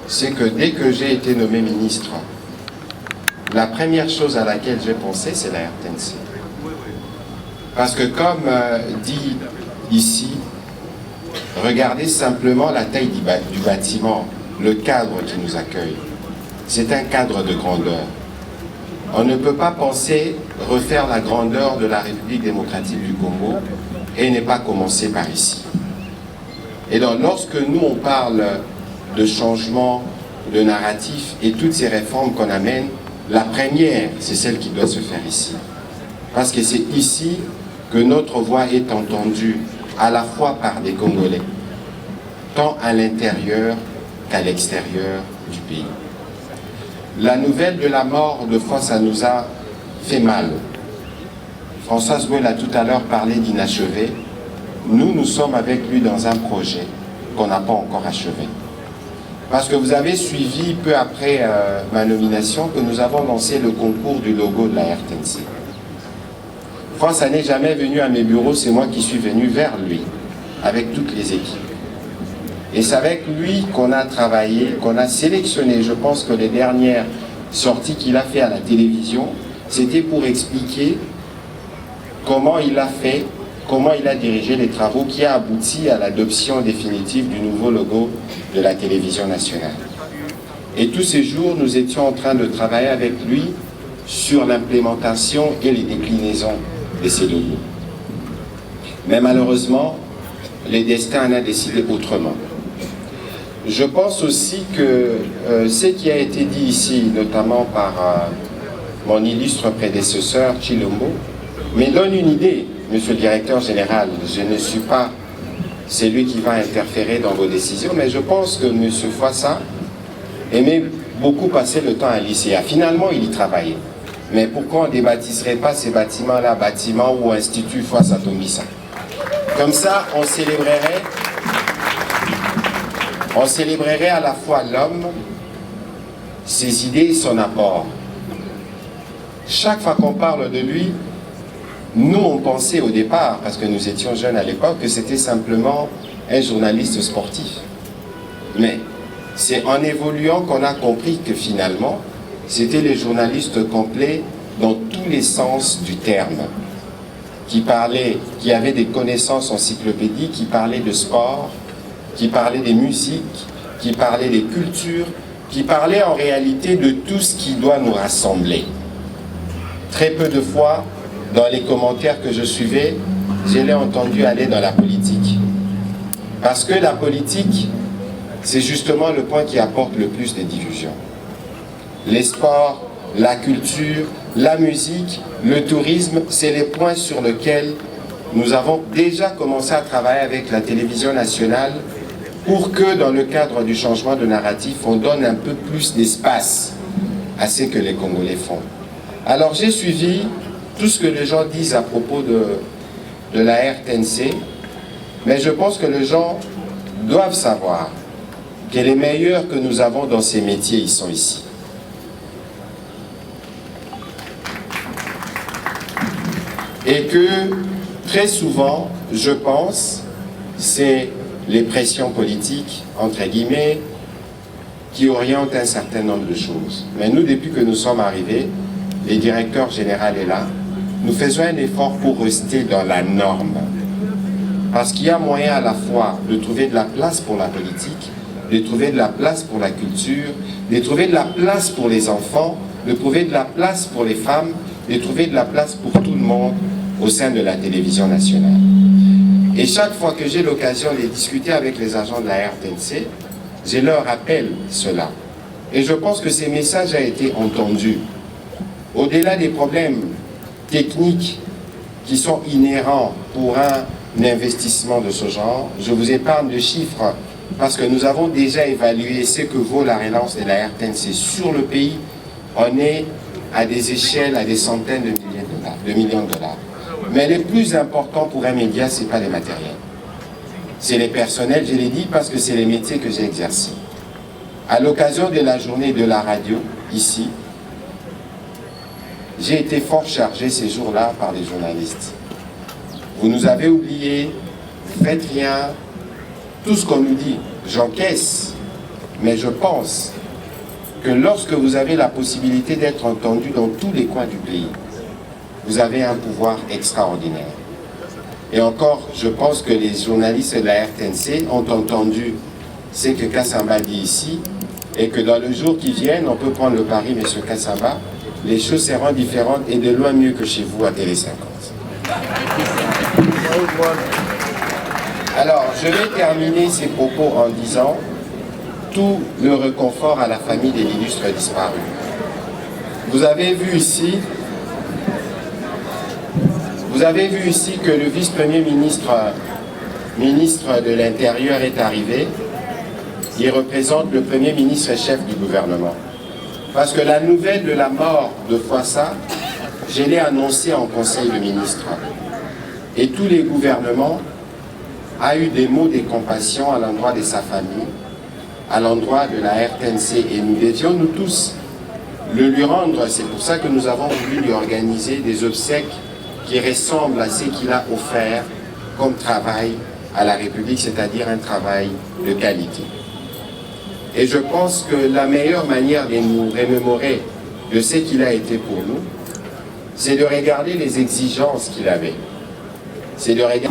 c'est que dès que j'ai été nommé ministre, la première chose à laquelle j'ai pensé, c'est la RTNC. Parce que comme dit ici, regardez simplement la taille du bâtiment, le cadre qui nous accueille. C'est un cadre de grandeur. On ne peut pas penser refaire la grandeur de la République démocratique du Congo et ne pas commencer par ici. Et donc, lorsque nous, on parle de changement de narratif et toutes ces réformes qu'on amène, la première, c'est celle qui doit se faire ici. Parce que c'est ici que notre voix est entendue, à la fois par des Congolais, tant à l'intérieur qu'à l'extérieur du pays. La nouvelle de la mort de Fossa nous a fait mal. François Bouel a tout à l'heure parlé d'inachevé. Nous sommes avec lui dans un projet qu'on n'a pas encore achevé. Parce que vous avez suivi peu après ma nomination que nous avons lancé le concours du logo de la RTNC. François n'est jamais venu à mes bureaux, c'est moi qui suis venu vers lui, avec toutes les équipes. Et c'est avec lui qu'on a travaillé, qu'on a sélectionné. Je pense que les dernières sorties qu'il a fait à la télévision, c'était pour expliquer comment il a fait, comment il a dirigé les travaux qui a abouti à l'adoption définitive du nouveau logo de la télévision nationale. Et tous ces jours, nous étions en train de travailler avec lui sur l'implémentation et les déclinaisons de ces logos. Mais malheureusement, les destins en ont décidé autrement. Je pense aussi que ce qui a été dit ici, notamment par mon illustre prédécesseur Chilombo, me donne une idée, monsieur le directeur général. Je ne suis pas celui qui va interférer dans vos décisions, mais je pense que monsieur Fossa aimait beaucoup passer le temps à l'ICA. Finalement, il y travaillait. Mais pourquoi on ne débaptiserait pas ces bâtiments-là, bâtiments ou institut Fossa Tombissa? Comme ça, on célébrerait à la fois l'homme, ses idées et son apport. Chaque fois qu'on parle de lui, nous on pensait au départ, parce que nous étions jeunes à l'époque, que c'était simplement un journaliste sportif. Mais c'est en évoluant qu'on a compris que finalement, c'était le journaliste complet dans tous les sens du terme, qui avait des connaissances encyclopédiques, qui parlait de sport, qui parlait des musiques, qui parlait des cultures, qui parlait en réalité de tout ce qui doit nous rassembler. Très peu de fois, dans les commentaires que je suivais, je l'ai entendu aller dans la politique. Parce que la politique, c'est justement le point qui apporte le plus de diffusion. Les sports, la culture, la musique, le tourisme, c'est les points sur lesquels nous avons déjà commencé à travailler avec la télévision nationale pour que, dans le cadre du changement de narratif, on donne un peu plus d'espace à ce que les Congolais font. Alors j'ai suivi tout ce que les gens disent à propos de la RTNC, mais je pense que les gens doivent savoir que les meilleurs que nous avons dans ces métiers, ils sont ici. Et que très souvent, je pense, c'est les pressions politiques, entre guillemets, qui orientent un certain nombre de choses. Mais nous, depuis que nous sommes arrivés, le directeur général est là, nous faisons un effort pour rester dans la norme. Parce qu'il y a moyen à la fois de trouver de la place pour la politique, de trouver de la place pour la culture, de trouver de la place pour les enfants, de trouver de la place pour les femmes, de trouver de la place pour tout le monde au sein de la télévision nationale. Et chaque fois que j'ai l'occasion de discuter avec les agents de la RTNC, je leur rappelle cela. Et je pense que ces messages ont été entendus. Au-delà des problèmes techniques qui sont inhérents pour un investissement de ce genre, je vous épargne de chiffres parce que nous avons déjà évalué ce que vaut la relance de la RTNC sur le pays. On est à des échelles, à des centaines de millions de dollars. Mais le plus important pour un média, ce n'est pas les matériels. C'est les personnels, je l'ai dit, parce que c'est les métiers que j'ai exercés. À l'occasion de la journée de la radio, ici, j'ai été fort chargé ces jours-là par les journalistes. Vous nous avez oubliés, vous faites rien, tout ce qu'on nous dit, j'encaisse. Mais je pense que lorsque vous avez la possibilité d'être entendu dans tous les coins du pays, vous avez un pouvoir extraordinaire. Et encore, je pense que les journalistes de la RTNC ont entendu ce que Kassamba dit ici, et que dans le jour qui vient, on peut prendre le pari, M. Kassamba, les choses seront différentes et de loin mieux que chez vous à Télé 50. Alors, je vais terminer ces propos en disant tout le réconfort à la famille de l'illustre disparu. Vous avez vu ici que le vice-premier ministre de l'Intérieur est arrivé. Il représente le premier ministre et chef du gouvernement. Parce que la nouvelle de la mort de Fouassa, je l'ai annoncée en conseil de ministres. Et tous les gouvernements ont eu des mots de compassion à l'endroit de sa famille, à l'endroit de la RTNC. Et nous devions, nous tous, le lui rendre. C'est pour ça que nous avons voulu lui organiser des obsèques qui ressemblent à ce qu'il a offert comme travail à la République, c'est-à-dire un travail de qualité. Et je pense que la meilleure manière de nous remémorer de ce qu'il a été pour nous, c'est de regarder les exigences qu'il avait. C'est de regarder...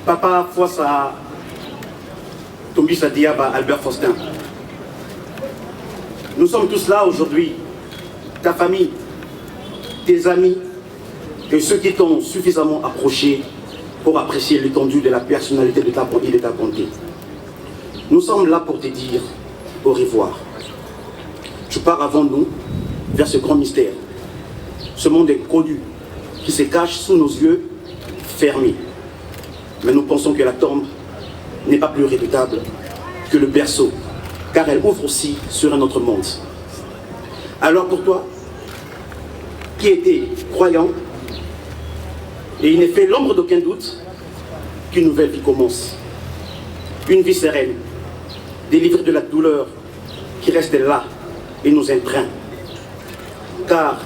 Papa Fouassa Tombisa Diaba Albert Faustin. Nous sommes tous là aujourd'hui, ta famille, tes amis et ceux qui t'ont suffisamment approché pour apprécier l'étendue de la personnalité de ta bonté. Nous sommes là pour te dire au revoir. Tu pars avant nous vers ce grand mystère, ce monde inconnu qui se cache sous nos yeux fermés. Mais nous pensons que la tombe n'est pas plus redoutable que le berceau, car elle ouvre aussi sur un autre monde. Alors pour toi, qui était croyant, et il n'est fait l'ombre d'aucun doute qu'une nouvelle vie commence. Une vie sereine, délivrée de la douleur qui reste là et nous étreint. Car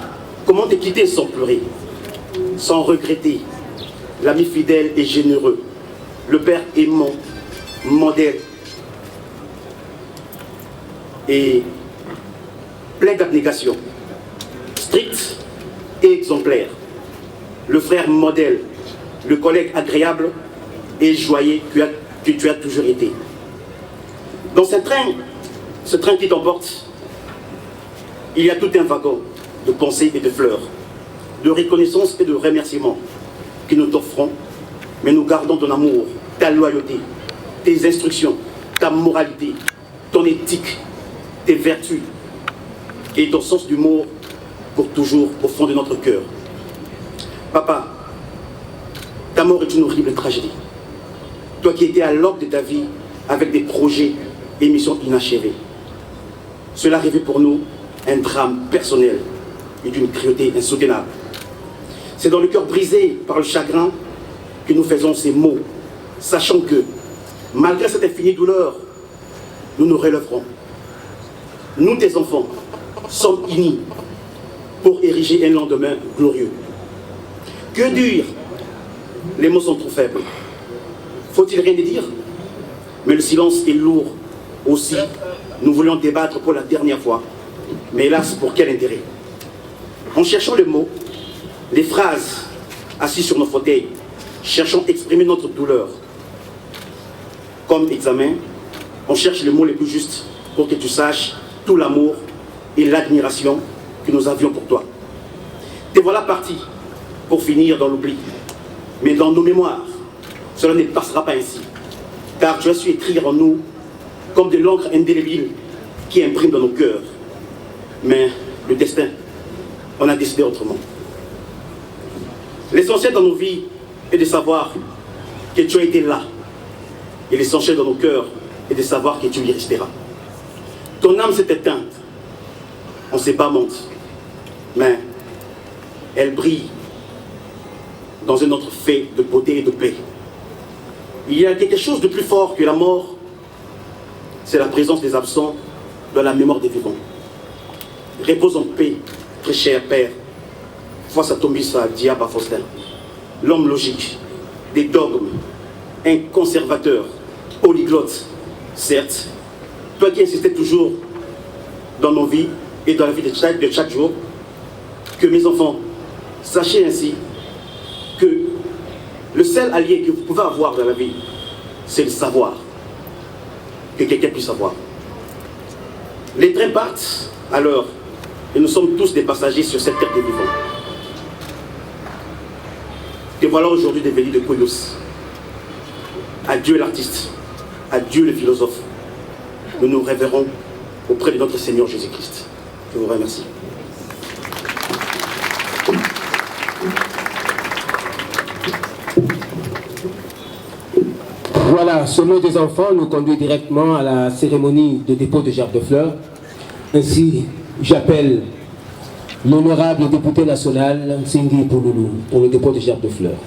comment te quitter sans pleurer, sans regretter, l'ami fidèle et généreux, le père aimant, modèle et plein d'abnégation, strict et exemplaire, le frère modèle, le collègue agréable et joyeux que tu as toujours été. Dans ce train qui t'emporte, il y a tout un wagon de pensées et de fleurs, de reconnaissance et de remerciements que nous t'offrons, mais nous gardons ton amour, ta loyauté, tes instructions, ta moralité, ton éthique, tes vertus et ton sens d'humour pour toujours au fond de notre cœur. Papa, ta mort est une horrible tragédie. Toi qui étais à l'aube de ta vie avec des projets et missions inachevées. Cela rêvait pour nous un drame personnel et d'une cruauté insoutenable. C'est dans le cœur brisé par le chagrin que nous faisons ces mots, sachant que, malgré cette infinie douleur, nous nous relèverons. Nous, tes enfants, sommes unis pour ériger un lendemain glorieux. Que dire? Les mots sont trop faibles. Faut-il rien dire? Mais le silence est lourd aussi. Nous voulions débattre pour la dernière fois. Mais hélas, pour quel intérêt? En cherchant les mots, les phrases, assis sur nos fauteuils, cherchons à exprimer notre douleur. Comme examen, on cherche les mots les plus justes pour que tu saches tout l'amour et l'admiration que nous avions pour toi. Te voilà parti pour finir dans l'oubli. Mais dans nos mémoires, cela ne passera pas ainsi. Car tu as su écrire en nous comme de l'encre indélébile qui imprime dans nos cœurs. Mais le destin, on a décidé autrement. L'essentiel dans nos vies est de savoir que tu as été là. Et l'essentiel dans nos cœurs est de savoir que tu y resteras. Ton âme s'est éteinte. On s'est pas monte. Mais elle brille dans un autre fait de beauté et de paix. Il y a quelque chose de plus fort que la mort. C'est la présence des absents dans la mémoire des vivants. Repose en paix, très cher Père. Fouassa Tombisa Diaba Faustin, l'homme logique, des dogmes, un conservateur, polyglotte, certes, toi qui insistais toujours dans nos vies et dans la vie de chaque jour, que mes enfants, sachez ainsi que le seul allié que vous pouvez avoir dans la vie, c'est le savoir. Que quelqu'un puisse savoir. Les trains partent, alors, et nous sommes tous des passagers sur cette terre des vivants. Et voilà aujourd'hui devenu de Koyos. Adieu l'artiste, adieu le philosophe. Nous nous révérons auprès de notre Seigneur Jésus-Christ. Je vous remercie. Voilà, ce mot des enfants nous conduit directement à la cérémonie de dépôt de gerbes de fleurs. Ainsi, j'appelle l'honorable député national Cindy Pouloulou pour le dépôt de gerbes de fleurs.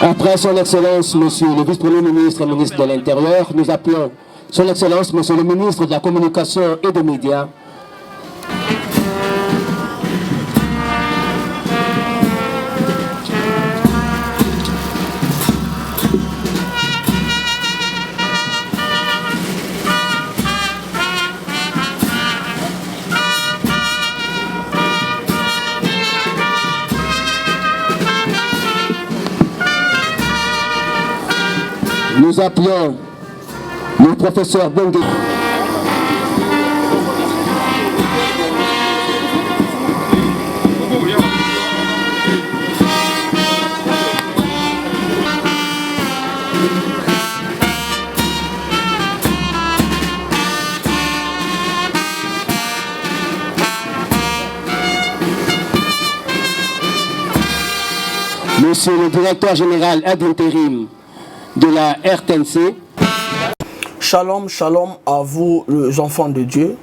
Après son Excellence, Monsieur le Vice-Premier ministre et ministre de l'Intérieur, nous appelons son Excellence, Monsieur le ministre de la Communication et des Médias. Nous appelons le professeur Bengue. Monsieur le directeur général ad intérim de la RTNC. Shalom, shalom à vous les enfants de Dieu.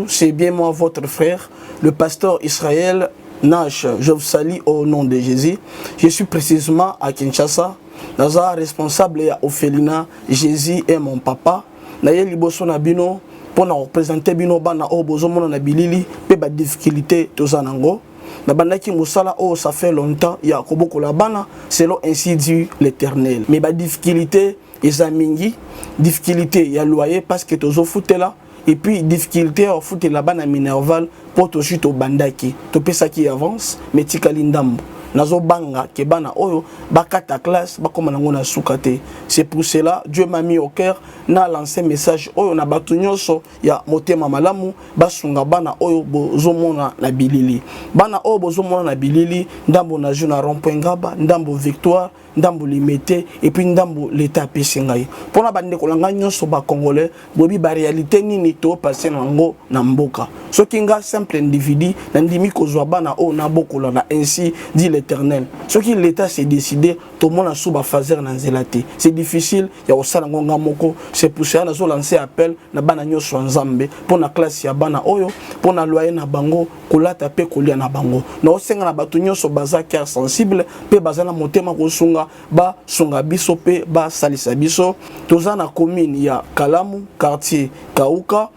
C'est bien moi votre frère, le pasteur Israël Nash. Je vous salue au nom de Jésus. Je suis précisément à Kinshasa. Naza responsable à Ophelina. Jésus est mon papa. Naye liboso na bino pour représenter bino bana o bozomo na bilili pe ba difficulté tozanango. Nabandaki musala oh ça fait longtemps ya koboko la bana selon ainsi dit l'Éternel. Mais ba difficulté ezamingi, difficulté ya loyer parce que tozo foutela et puis difficulté au foot la bana minerval pour to chute au bandaki. To pesa qui avance mais tikali ndambo. Nazo banga ke bana oyo bakata classe bakoma nango na sukate. C'est pour cela Dieu m'a mis au cœur na lancé message oyo na batu nyonso ya motema malamu basunga bana oyo bozomona na bilili. Bana oyo bozomona na bilili ndambo na juna rond-point Ngaba, ndambo Victoire, ndambo Limité et puis ndambo l'état pesingai. Pona bande kolanga nyonso ba congolais bobi ba réalité nini to passer nango na mboka. Soki nga simple individu na ndimi kozwa bana oyo na bokola na ainsi dit l'Éternel. Ce qui l'État s'est décidé, tout le monde a souba fazer na zelate. C'est difficile, il y a aussi la ngonga moko. C'est pour ça que nous lancé appel na bana nyoso nzambe pour na classe ya bana oyo, pour na loyer na bango, kolata pe kolia na bango. Na osenga na batu nyoso baza cœur sensible, pe baza na motema kosunga ba sunga biso pe ba salisa biso. Toza na commune ya Kalamu, quartier Kauka,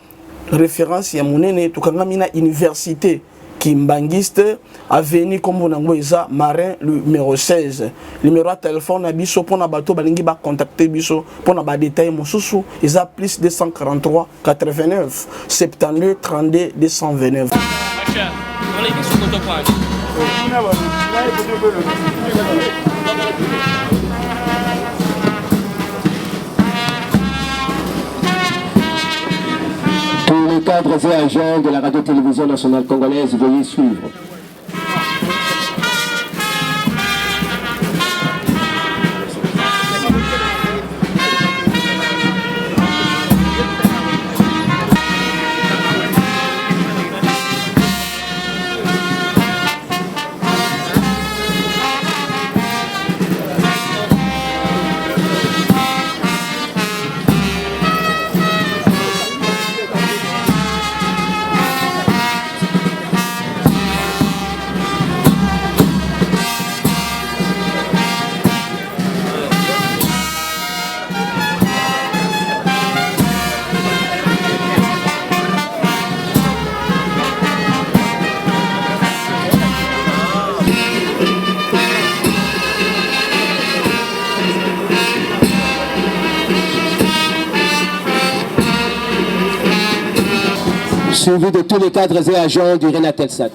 référence ya monene tukangami na université Kimbangiste, avenue comme on a Marin, le numéro 16. Le numéro de téléphone à Bisso pour na bateau balingi ba contacter Bisso pour na ba détail mon sousou. Ils a plus 243 89 72 32 229. Tous les cadres et agents de la radio-télévision nationale congolaise, veuillez suivre. suivi de tous les cadres et agents du Renatelsat.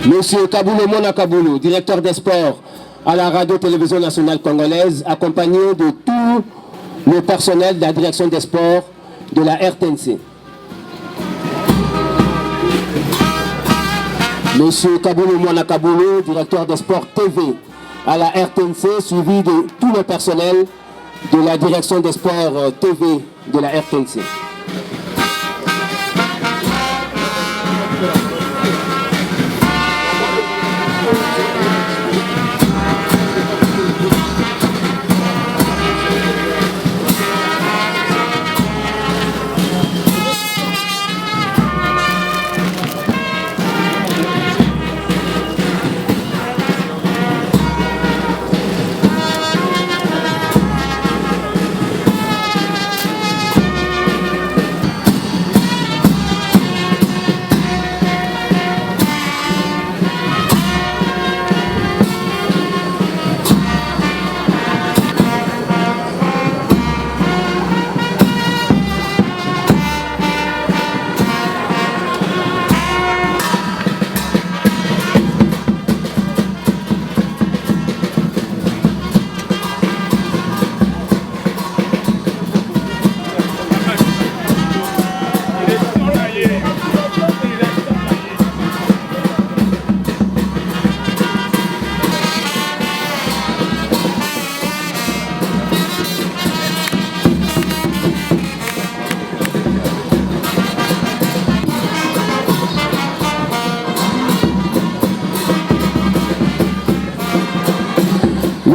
Monsieur Kaboulou Mona Kaboulou, directeur des sports à la Radio-Télévision nationale congolaise, accompagné de tout le personnel de la direction des sports de la RTNC. Monsieur Kaboulou Mona Kaboulou, directeur des sports TV à la RTNC, suivi de tout le personnel de la direction des sports TV de la RTNC.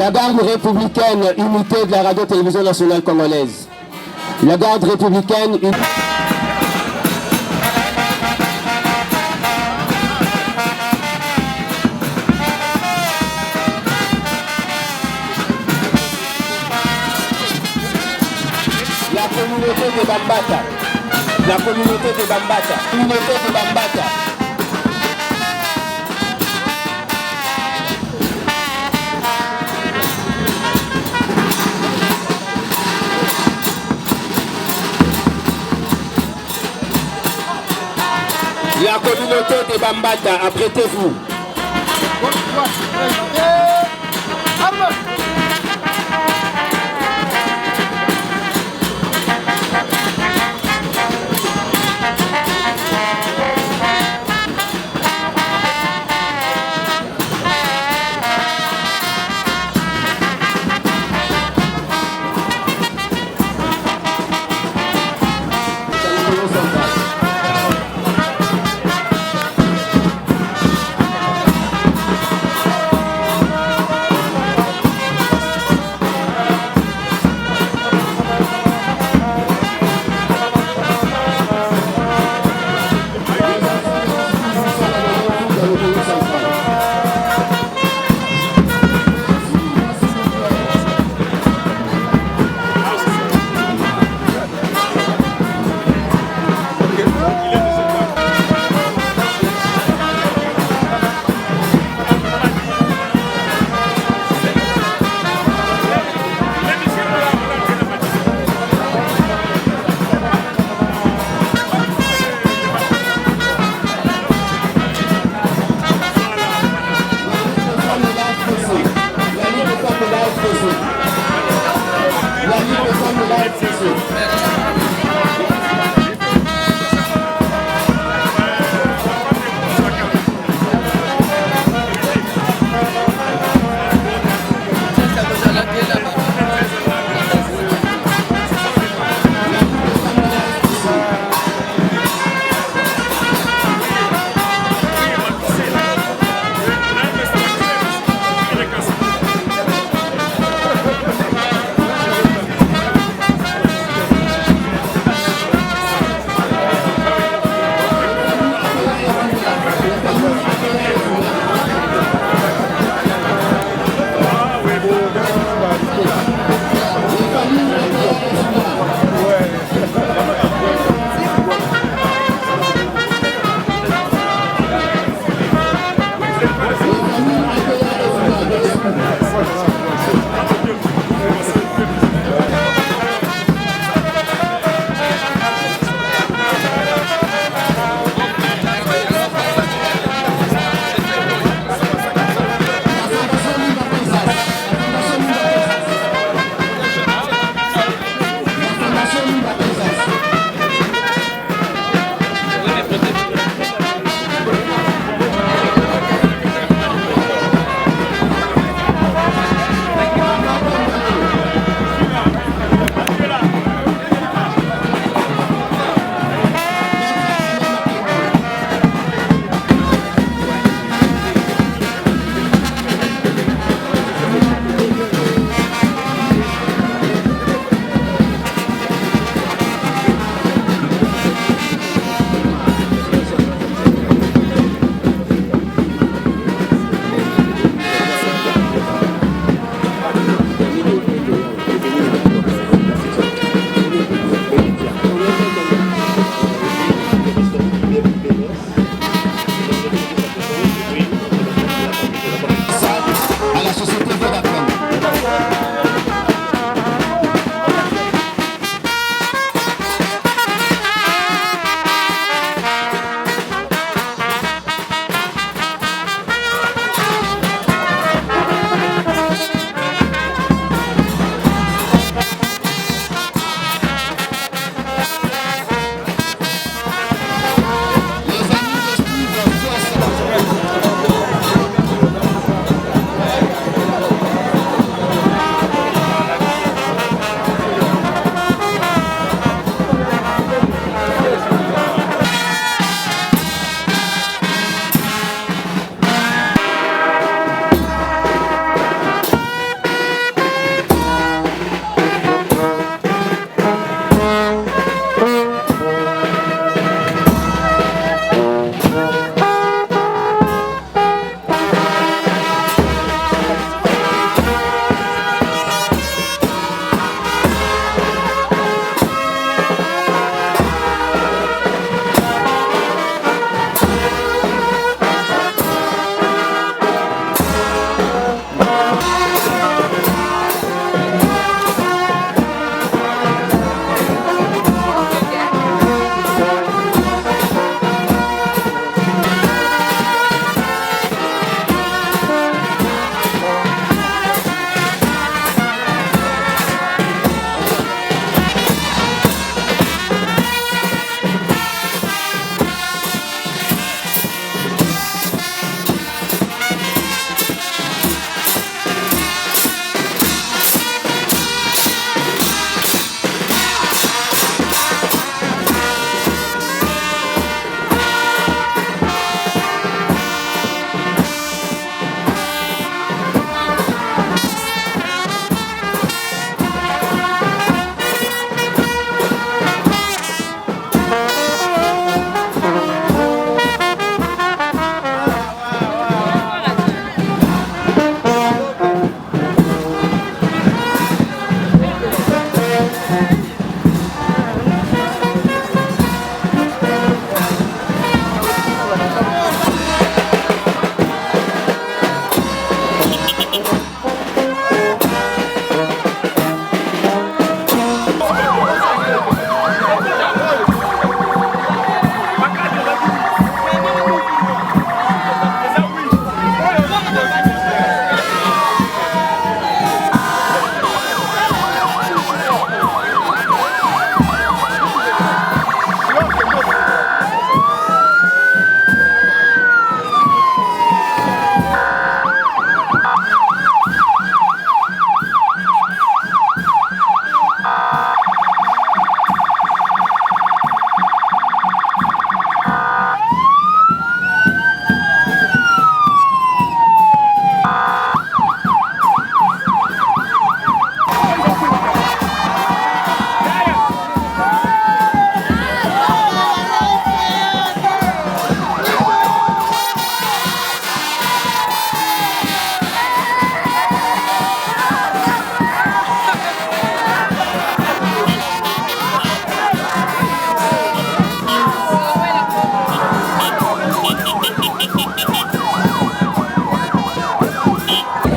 La garde républicaine unité de la Radio-Télévision nationale congolaise. La garde républicaine La communauté de Bambata. La communauté de Bambata. Communauté de Bambata. La communauté de Bambata, apprêtez-vous.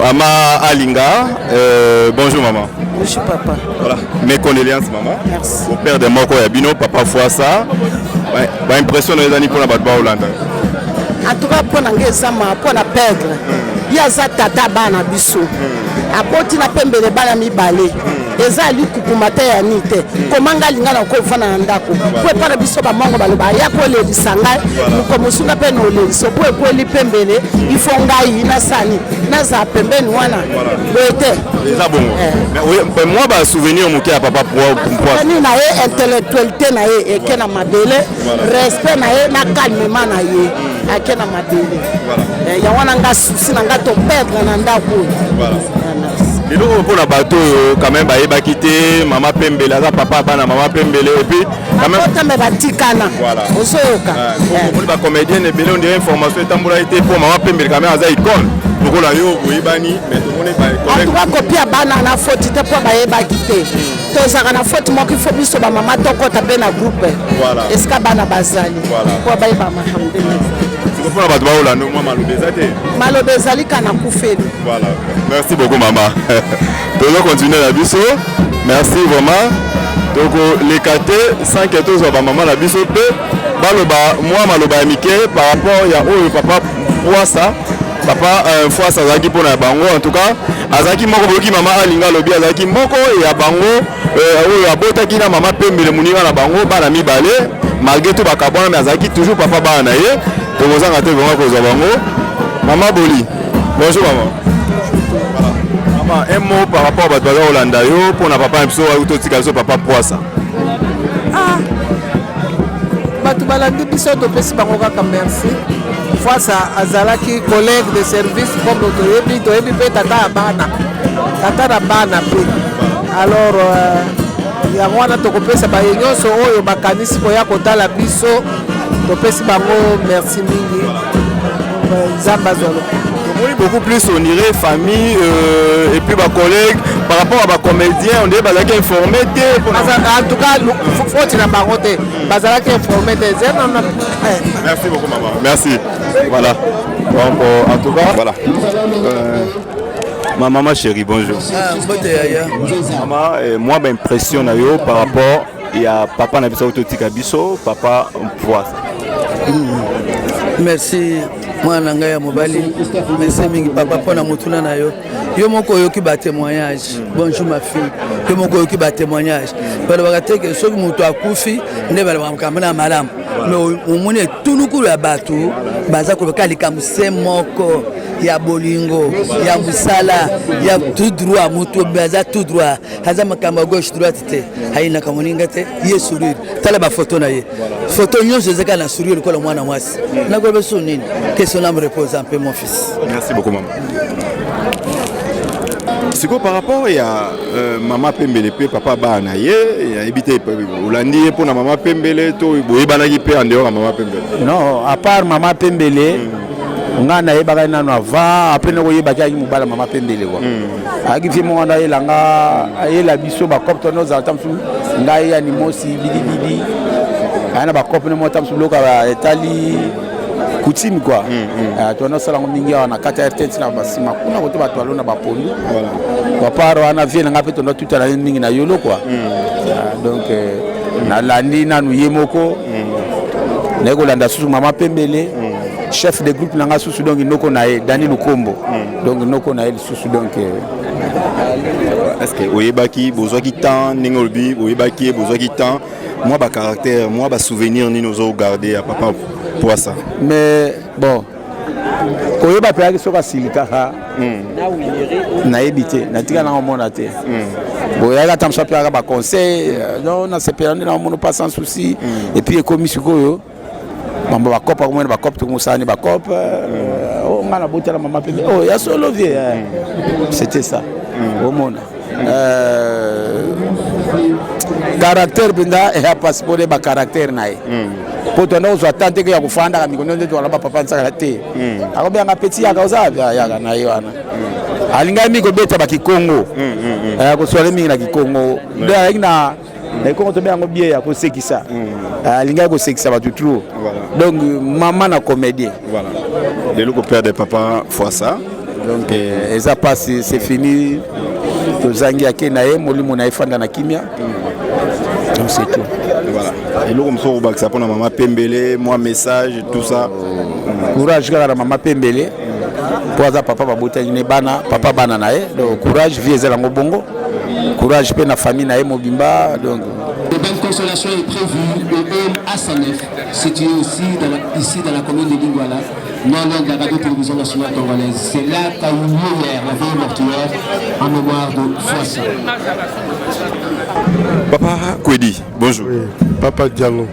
Maman Alinga, bonjour maman. Bonjour papa. Voilà, mes condoléances maman. Merci. Au père de Moko Yabino, papa Fouassa. Impression de les années pour la Batba Hollande. En tout cas, pour la perdre, il y a ça tata bana biso. Apoti na pembe de bala mi balé. Eza li kukumata ya nite. Komanga lingana ko fana ndako. Ko para biso ba mongo baloba ya ko le disanga. Ko musunga pe no le so ko li pembele ifonga ina sani. Na za pembeni wana. Bete. Eza bon. Mais oui, moi ba souvenir moké à papa pour ni na ye intellectualité na ye ekena mabele. Respect na ye na calmement na ye. Akena mabele. Voilà. Ya wana nga souci na nga to perdre na ndako. Voilà. Et donc pour la bateau quand même bah quitter maman Pembele ça papa bana maman Pembele et puis quand même tambe batikana voilà osoyoka pour les comédiens et bien on dirait information tambola été pour maman Pembele quand même aza icône donc là yo boyibani mais tout le monde est pas collègue on va copier bana na faute te pour ba quitter to za na faute mo ki faut biso ba maman to ko taper na groupe voilà est-ce que bana bazali voilà pour ba ba alhamdulillah pour la bateau là nous maman malobezali kana kufeli voilà merci beaucoup maman toujours continuer la biso merci vraiment donc les KT 5 et tous ba maman la biso pe baloba moi maloba mike par rapport ya o papa Fouassa papa Fouassa azaki pona bango en tout cas azaki moko boki maman Alinga lobi azaki moko ya bango o abotaki na maman Pembele muninga na bango bana mibale malgré tout bakabona mais azaki toujours papa bana ye donc on s'en a vraiment cause bango maman Boli bonjour maman. Un mot par rapport à Batouaza Hollanda pour na papa Mso ou papa Fouassa. Ah, Batoubalandi biso to pesi bango kaka merci. Fouassa azalaki collègue de service comme toyebi pe tata bana. Tata na bana pe. Alors yango wana tokopesa ba nyonso oyo bakanisi koya kotala biso to pesi bango merci mingi. Zamba zolo. Oui, beaucoup plus on irait famille et puis ma collègue par rapport à ma comédien on est bazaki informé en tout cas faut tirer par contre bazaki informé merci beaucoup maman merci voilà donc en tout cas voilà ma maman chérie bonjour maman moi m'impressionne par rapport à papa na biso totika biso papa Fouassa merci mwana ngai ya mobali merci mingi papa pona mutuna na yo yo moko oyoki ba témoignage bonjour ma fille yo moko oyoki ba témoignage balo bakateke soki mutu akufi nde balo bakamana malamu mais omone tunukulu ya bato baza ko kalika moko ya bolingo ya musala ya tout droit mutu baza tout droit haza makamba gauche droite te haina kamoninga te ye sourire tala ba photo na ye photo nyonso zeka na sourire ko la mwana mwasi na ko beso nini que son âme repose un peu mon fils. Merci beaucoup maman. C'est quoi par rapport à maman Pembele pe papa bana ye habité Hollandi pour maman Pembele to boyebana ki pe en dehors maman Pembele. Non, à part maman Pembele nga na yebaka nano avant après na koyebaki mobala maman Pembele quoi. Aki fi mo na yelanga ayela biso ba copte no za tamsu ngai ya ni mosi bidibidi. Ana ba copte no tamsu loka ba etali coutume quoi. Tu as ça mingi na kata RTNC na basima kuna koto ba twalo na ba pondu. Voilà. Papa wana vie na ngape tondo tout à mingi na yolo quoi. Donc na landi na nuyemoko. Na ko landa susu maman Pembele. Chef de groupe nanga susu donc noko na Dani Lukombo. Donc noko na susu donc est-ce que oyebaki besoin qui temps ningolbi oyebaki besoin qui temps moi ba caractère moi ba souvenir ni nous garder à papa Fouassa. Mais bon koyeba pe aki soka silika ha na ebité na tika na mona te bon ya ga tamsa pe ba conseil non na sepérane na mono pas sans souci et puis comme sikoyo mambo ba kopa komona ba kopa tumusani ba kopa on a la botela maman Pembele oh ya solo vie c'était ça au monde caractère benda et a passeport ba caractère nae potondo zo tante ke ya kufanda ka mikono ndeto wala papa nsaka te akobe nga petit ya kauza ya na yona alinga miko beta ba Kikongo ko swale mingi na Kikongo nda ina na Kikongo to bengo bie ya ko sekisa alinga ko sekisa ba tout donc maman na comédien voilà le look père de papa Fouassa Donc eza passe c'est fini. Tozangi akenaye molimo na efanda na kimia. Donc c'est tout. Voilà. Et là comme ça au bac ça pour maman Pembele, moi message tout ça. Courage kala maman Pembele. Pour papa babota ine bana, papa bana nae. Donc courage vie ezela ngobongo. Courage pe na famille nae mobimba donc de belle consolation est prévue au home Asanef, situé aussi ici dans la commune de Lingwala, non loin de la radio-télévision nationale congolaise. C'est là qu'a eu lieu hier la veille mortuaire en mémoire de Foissa. Papa Kwedi, bonjour. Oui, Papa Diallo.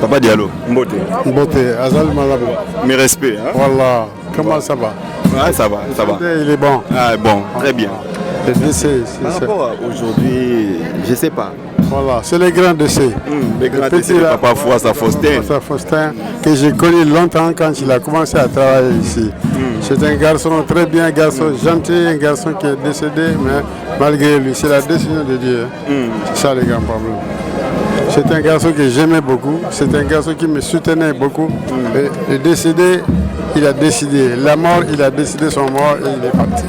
Papa Diallo, Mbote. Mbote, Azal Malabo. Mes respects. Hein? Voilà, comment ça va? Ouais, ça va, ça va. Il est bon. Ah, bon, très bien. Le décès, par rapport à aujourd'hui, je ne sais pas. Voilà, c'est les grands décès. Les grands décès de Papa Foissa Faustin. Foissa Faustin, que j'ai connu longtemps quand il a commencé à travailler ici. C'est un garçon très bien, un garçon gentil, un garçon qui est décédé, mais malgré lui, c'est la décision de Dieu. C'est ça le grand problème. C'est un garçon que j'aimais beaucoup, c'est un garçon qui me soutenait beaucoup. Le décédé, il a décidé. La mort, il a décidé son mort et il est parti.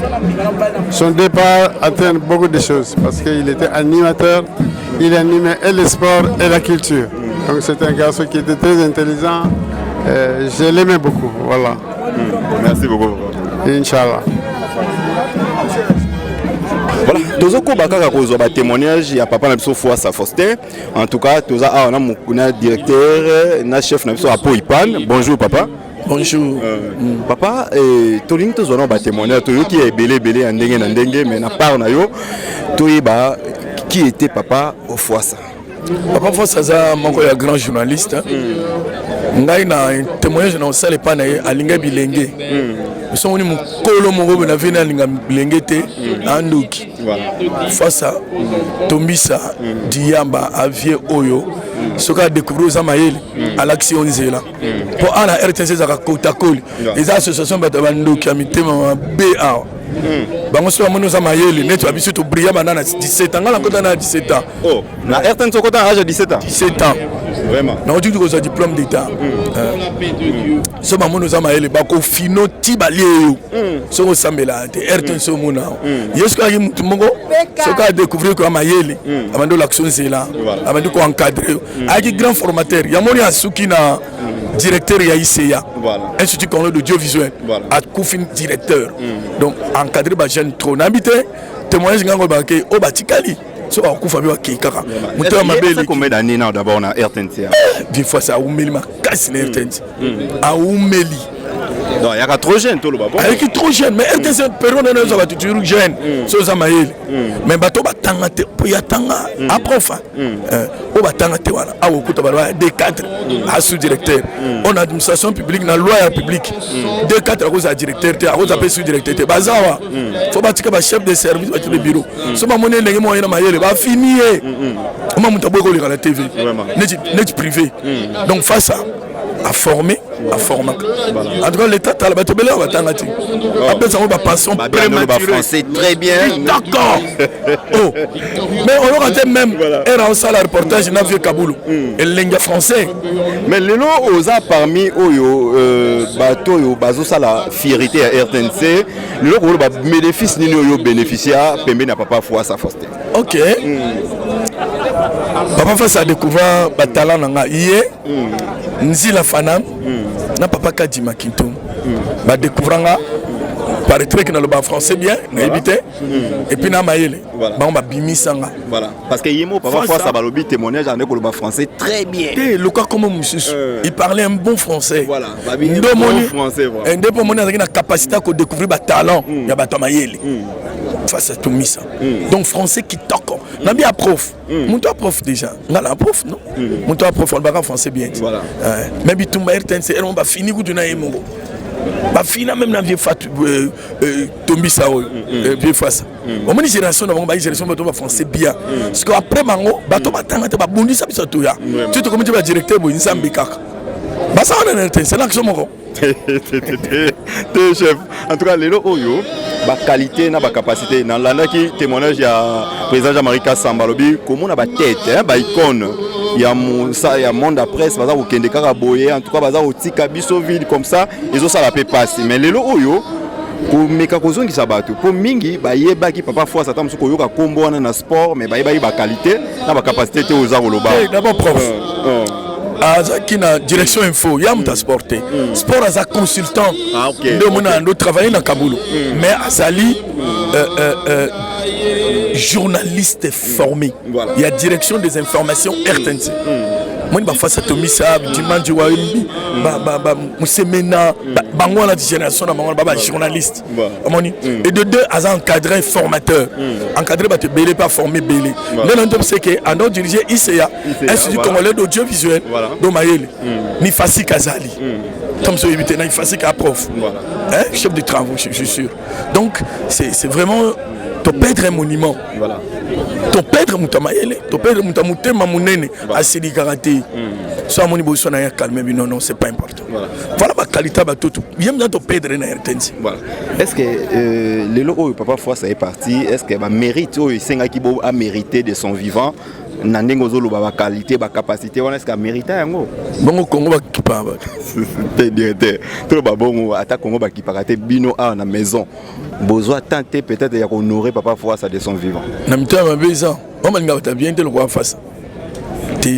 Son départ entraîne beaucoup de choses parce qu'il était animateur, il animait et le sport et la culture. Donc c'est un garçon qui était très intelligent. Je l'aimais beaucoup. Voilà. Merci beaucoup. Inch'Allah. Voilà, tozoko bakaka kozwa témoignage ya papa na biso Foissa Faustin. En tout cas, toza a na directeur na chef na biso Apo Ipan. Bonjour papa. Bonjour. Papa, tolingi tozwa na témoignage toyoki ebele ya ndenge na ndenge mais na part na yo toyeba qui était papa Foissa. Papa Foissa za moko ya grand journaliste. Ngai na témoignage na osale pa na ye alinga bilenge. Nous sommes mukolo moko na vena alinga bilenge te na ndoki. Foissa Tombisa Diamba avie oyo soka découvrir za mayele à l'action nzela. Pour ana RTC za kota koli. Les associations bato bandoki amitema BA. Bango so amono za mayele neto abiso to brillant banana 17 ans ngala kota na 17 ans. Oh, na RTN so kota âge 17 ans. 17 ans. Vraiment. Na odi ko za diplôme d'état. So amono za mayele bako fino ti balieyo. So ko sambela te RTN so mona. Yesko aki mutu mongo so ka découvrir ko mayele. Abando l'action nzela. Abando ko encadrer. Aki grand formateur. Yamoni asuki na directeur ya ICA. Institut congolais d'audiovisuel. A Koufine directeur. Donc encadré ba jeune trop n'habité témoignage ngango ba ke o batikali so ba kufa bi wa ke kaka muto ya mabeli combien d'années now d'abord na RTNC bien fois ça umeli makasi na RTNC a umeli non il y a trop jeune tout le baba avec trop jeune mais RTNC période na zo ba toujours jeune so za mayeli mais bato batanga te po ya tanga a prof o batanga te wana a okuta ba D4 a sous-directeur on a administration publique na loi ya publique D4 a cause directeur te a cause appel sous-directeur te bazawa faut batika ba chef de service ba de bureau so ba monene ndenge mo yena mayele ba finir on m'a monté beaucoup la TV net privé donc face à former à former en tout cas l'état a la bato bela ba tangati après ça on va passer prématuré c'est très bien d'accord oh mais on aura même era au salaire reportage na vieux Kaboulou et lenga français mais lelo oza parmi oyo bato yo bazo sala fierté à RTNC lelo ko ba bénéfice nini oyo bénéficiaire pembe na papa Foissa Faustin. OK papa Foissa a découvert ba talent nga yé nzila fana na papa Kadima Kintom ba découvranga paraîtrait que dans le bas français bien na évité et puis na mayele ba ba bimisanga voilà parce que yemo papa Foissa ba lobi témoignage en école bas français très bien et le cas comme monsieur il parlait un bon français voilà ba bon français voilà indépendamment na capacité à découvrir ba talent ya ba mayele face à Tomisa donc français qui toque na bien prof mon toi prof déjà na la prof non mon toi prof on va français bien voilà mais bitumba RTNC on va finir ku na yemongo ba fina même na vieux Fatou Tombisa vieux Foissa on moni génération na ba génération ba français bien parce que après mango bato batanga te ba bondisa biso to ya tu te comme tu ba directeur bo nsambi kaka ba ça on est c'est l'action moko te chef en tout cas lelo oyo ba qualité na ba capacité na landaki témoignage ya président Jean-Marie Kassamba lobi comment na ba tête ba icône ya monde à presse baza ko kende kaka boye en tout cas baza ko tika biso vide comme ça ils ont ça la peut passer mais lelo oyo komeka kozongisa bato po mingi bayebaki papa fois ata mosuku koyoka kombo wana na sport mais bayebaki bacalité na bacapacité te oza koloba d'abord prof azaki na direction info ya muta sport sport aza consultant nde mona ando travailler na Kabulu mais azali journaliste formé il y a direction des informations RTNC moi ba face à Tomisa Dimanji Waimbi ba Musemena bango la génération na bango ba journaliste amoni et de deux aza encadré formateur encadré ba te belé pas formé belé non non c'est que en dehors diriger ICA Institut Congolais d'audiovisuel do Mayele ni Fassi Kazali comme ça éviter na Fassi ka prof hein chef de travaux je suis sûr donc c'est vraiment ton perdre un monument voilà ton perdre mutamayele ton perdre mutamutema munene asili karaté ça moni boso na ya calme non non c'est pas important voilà ba qualité ba tout bien dans ton perdre na RTNC voilà est-ce que le logo papa fois ça est parti est-ce que ba mérite o senga ki bo a mérité de son vivant na ndengo zolo ba qualité ba capacité on est-ce que mérite yango bongo Congo ba kipa ba te directeur to ba bongo ata Congo ba kipa te bino a na maison besoin tenter peut-être ya honorer papa fois ça de son vivant na mitama beza on m'a ngata bien te le quoi face te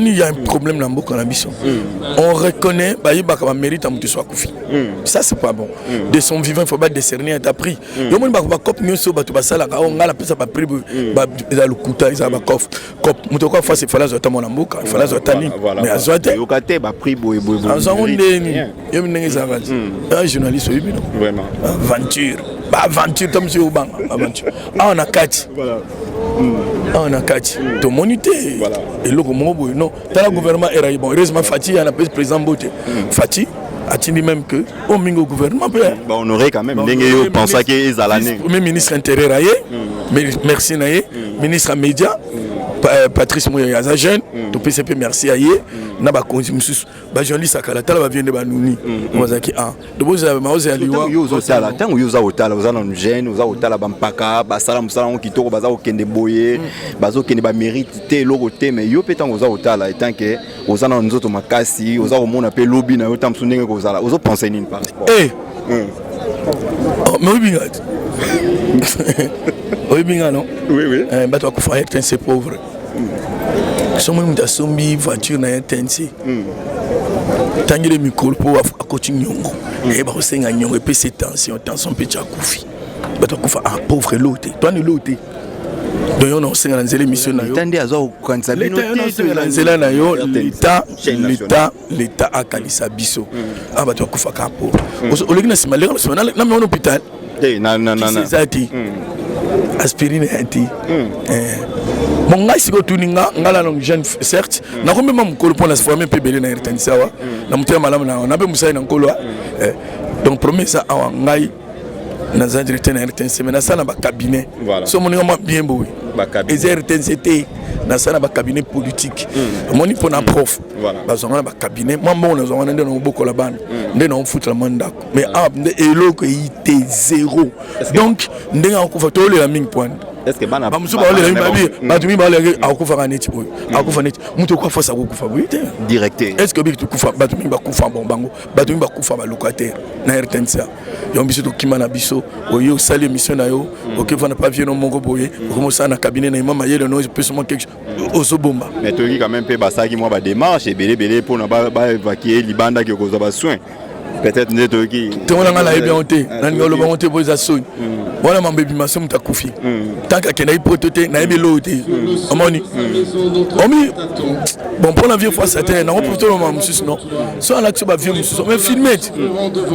il y a un problème dans beaucoup d'ambition. On reconnaît bah mérite à mutu soit koufi. Ça c'est pas bon. De son vivant il faut pas décerner un prix. Yo mon ba cop nyoso ba to ba sala on ngala pesa ba prix ba za lukuta za ba kof cop mutu kwa face fala zo tamona mboka fala zo tani mais azote yo kate ba prix boy azondeni yo mnenge za ngati un journaliste oyibi non vraiment aventure comme monsieur Obanga aventure on a kati voilà on a kati to monité voilà et le mobo non dans le gouvernement era bon heureusement Fati a appelé président Bote Fati a dit même que au mingo gouvernement bah on aurait quand même ndengue pensa que ezalane premier ministre intérieur merci naye ministre média Patrice Moya Yaza jeune to PCP merci aye na ba konzi mususu ba journaliste akala tala ba viende ba nuni wazaki de boza maoze aliwa yo zo tala tango yo za otala oza na jeune oza otala ba mpaka ba sala musala on kitoko baza okende boye bazo kende ba mérite te loko te mais yo petango oza otala etant que oza na nzoto makasi oza omona pe lobby na yo tamsu ndenge ko zala ozo penser nini par rapport mais oui oui bien non oui bato akufa RTNC pauvre somo muta sombi voiture na RTNC tangile mikolo po akoti nyongo e ba kosenga nyongo et puis c'est tension pe chakufi bato akufa pauvre loté toi ni loté donc on senga na nzela mission na yo tande azo kanisa bino na nzela na yo l'état akalisa biso bato akufa ka pauvre oleki na sima na mon hôpital na aspirine anti mon gars si tu n'as ngala non jeune certes na kombe mam kolo pour la former pe belé na RTNC wa na muté malamu na na be musayi na kolo donc promesse a ngai na za directeur na RTNC mais na ça na ba cabinet so mon ngama bien boui ba cabinet RTNC na ça na ba cabinet politique moni pour na prof ba zonga ba cabinet moi bon na zonga ndé na boko la bande ndé na foot la manda mais eloko ité zéro donc ndé nga ko fa tole la ming point est-ce que bana ba musuba ole ba tumi ba le akufa neti boy akufa neti muto kwa force akufa boy directeur est-ce que bitu kufa ba tumi ba kufa bon bango ba tumi ba kufa ba locataire na RTNC yo biso to kimana biso oyo sali mission na yo OK va na pas vieux no mongo boye comme ça na cabinet na mama yele no peut seulement quelque chose bomba mais to quand même pe ba saki moi ba démarche et belé pour na ba évacuer libanda qui cause ba soin peut-être neto qui te on nga la bien honte na ngolo ba honte pour za soin voilà mon baby ma somme ta kufi tant que na hypothèse na ebe loté omoni omi bon pour la vieux fois c'était na pour tout le monde monsieur non so à l'action ba vieux monsieur mais filmer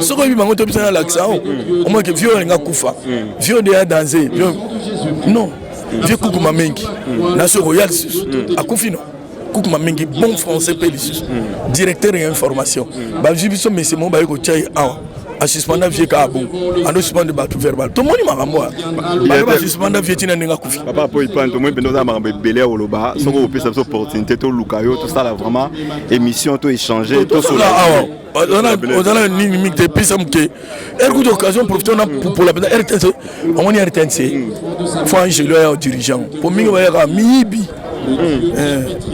so ko bi bango to bisa na l'action au moins que vieux nga kufa vieux de danser non vieux kukuma mengi na so royal akufi non kukuma mengi bon français pélisus directeur et information ba jibiso mais c'est mon ba ko tchai a suspendre vieux ka bon ando suspendre batu verbal to moni makambo ba suspendre vieux tina ninga kufi papa po ipan to moi bendo za makambo belé oloba soko opesa so opportunité to lukayo tout ça là vraiment émission to échanger to so on a une limite de plus que écoute occasion profiter pour la RTNC on est RTNC faut un gelé au dirigeant pour mingi ba ya mibi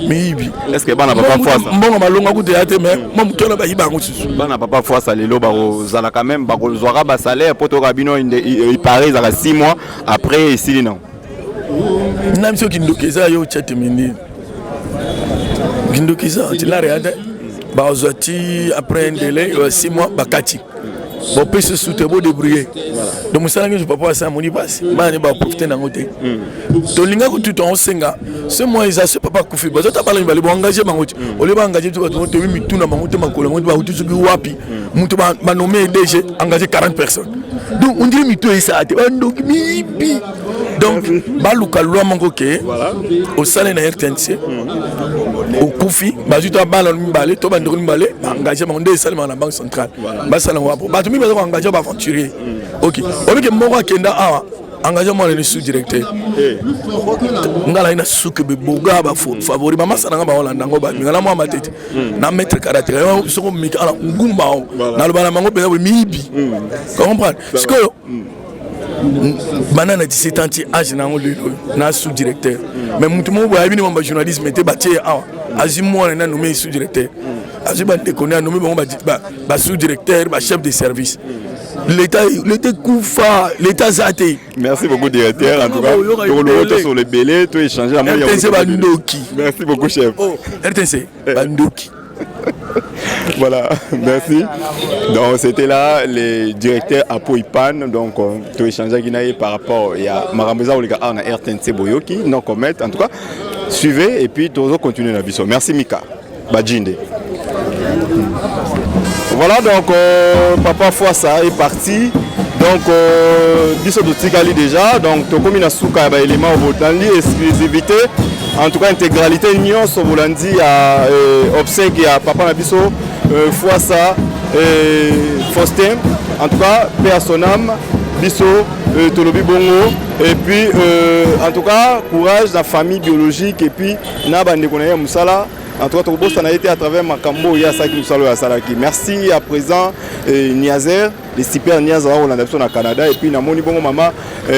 miyibi est-ce que bana papa fois ça mbongo malonga ku théâtre mais moi mutona ba yiba ngususu bana papa fois ça lelo bazala quand même bakozwaka ba salaire poto kabino il paraît za 6 mois après ici non na miso kindokeza yo chate mindi kindokeza tilare ade bazati après un délai 6 mois bakati bon peut se soutenir beau débrouiller donc ça je papa ça moni passe mani ba profiter na ngote to linga ko tout en senga ce mois ils a ce papa kufi bazata bala ngibali bo engager mangote ole ba engager tout to mi tuna mangote makolo ngote ba hutu suki wapi mutu ba nommé DG engager 40 personnes donc on dirait mi to ça te ba ndoki mi bi donc ba luka loi mango ke au salé na RTNC au kufi bazuta bala mbale to ba ndoko mbale engager mangote salé na banque centrale ba sala wapo ba mi bazo engager ba aventurier OK on que moko akenda awa engagé moi le sous-directeur ngala ina suke be boga ba favori mama sana ba holanda ngo ba ngala moi matete na mettre caractère yo soko mika ala ngumba na lo bana mango be mibi comprendre parce que banana 17 ans âge na ngolo na sous-directeur mais mutu mo ba bini mo journalisme était batie awa azimo na nommé sous-directeur aziba déconner nommé ba sous-directeur ba chef de service l'État Koufa, l'État Zate. Merci beaucoup, directeur. En tout cas, tu sur les bélés, tu as échangé la moyenne. RTNC Bandoki. Merci beaucoup, chef. Oh, RTNC Bandoki. Voilà, merci. Donc, c'était là le directeur Apo Ipan. Donc, tu as échangé par rapport à Marameza Olika à RTNC Boyoki. Donc, en tout cas, suivez et puis tu vas continuer la vision. Merci, Mika. Bajinde. Voilà, donc papa Fouassa est parti. Donc biso de Tigali déjà. Donc comme il a souka ba élément volandi exclusivité. En tout cas intégralité nion so volandi à obsèque à papa na biso Fouassa Faustin. En tout cas paix à son âme biso tolobi bongo et puis en tout cas courage la famille biologique et puis na bande konaye musala. En tout cas, on a été à travers Makambo, merci à présent Niazer, les super Niazer on a au Canada et puis na moni bongo mama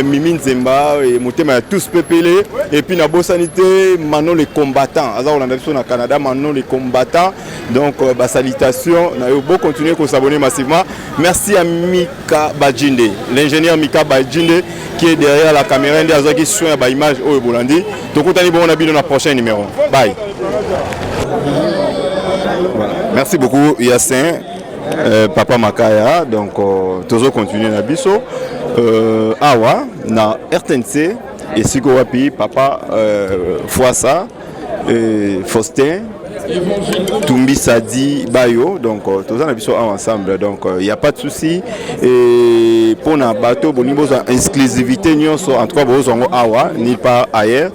Mimi Nzemba et motema tous pepele et puis na Sanité Manon les combattants on a au Canada Manon les combattants donc salutation na yo beau continuer à s'abonner massivement. Merci à Mika Bajinde, l'ingénieur Mika Bajinde qui est derrière la caméra et qui soigne ba image au Bolandi. Donc on a bon habit dans le prochain numéro. Bye. Voilà. Merci beaucoup Yassin, Papa Makaya. Donc toujours continuer na biso awa na RTNC et Sikowapi Papa Fouassa Faustin Tumbi Sadi Bayo. Donc tous on a biso ensemble. Donc il y a pas de souci et pour na bateau bonimbo exclusivité nyonso en tout cas bozongo awa ni pas ailleurs.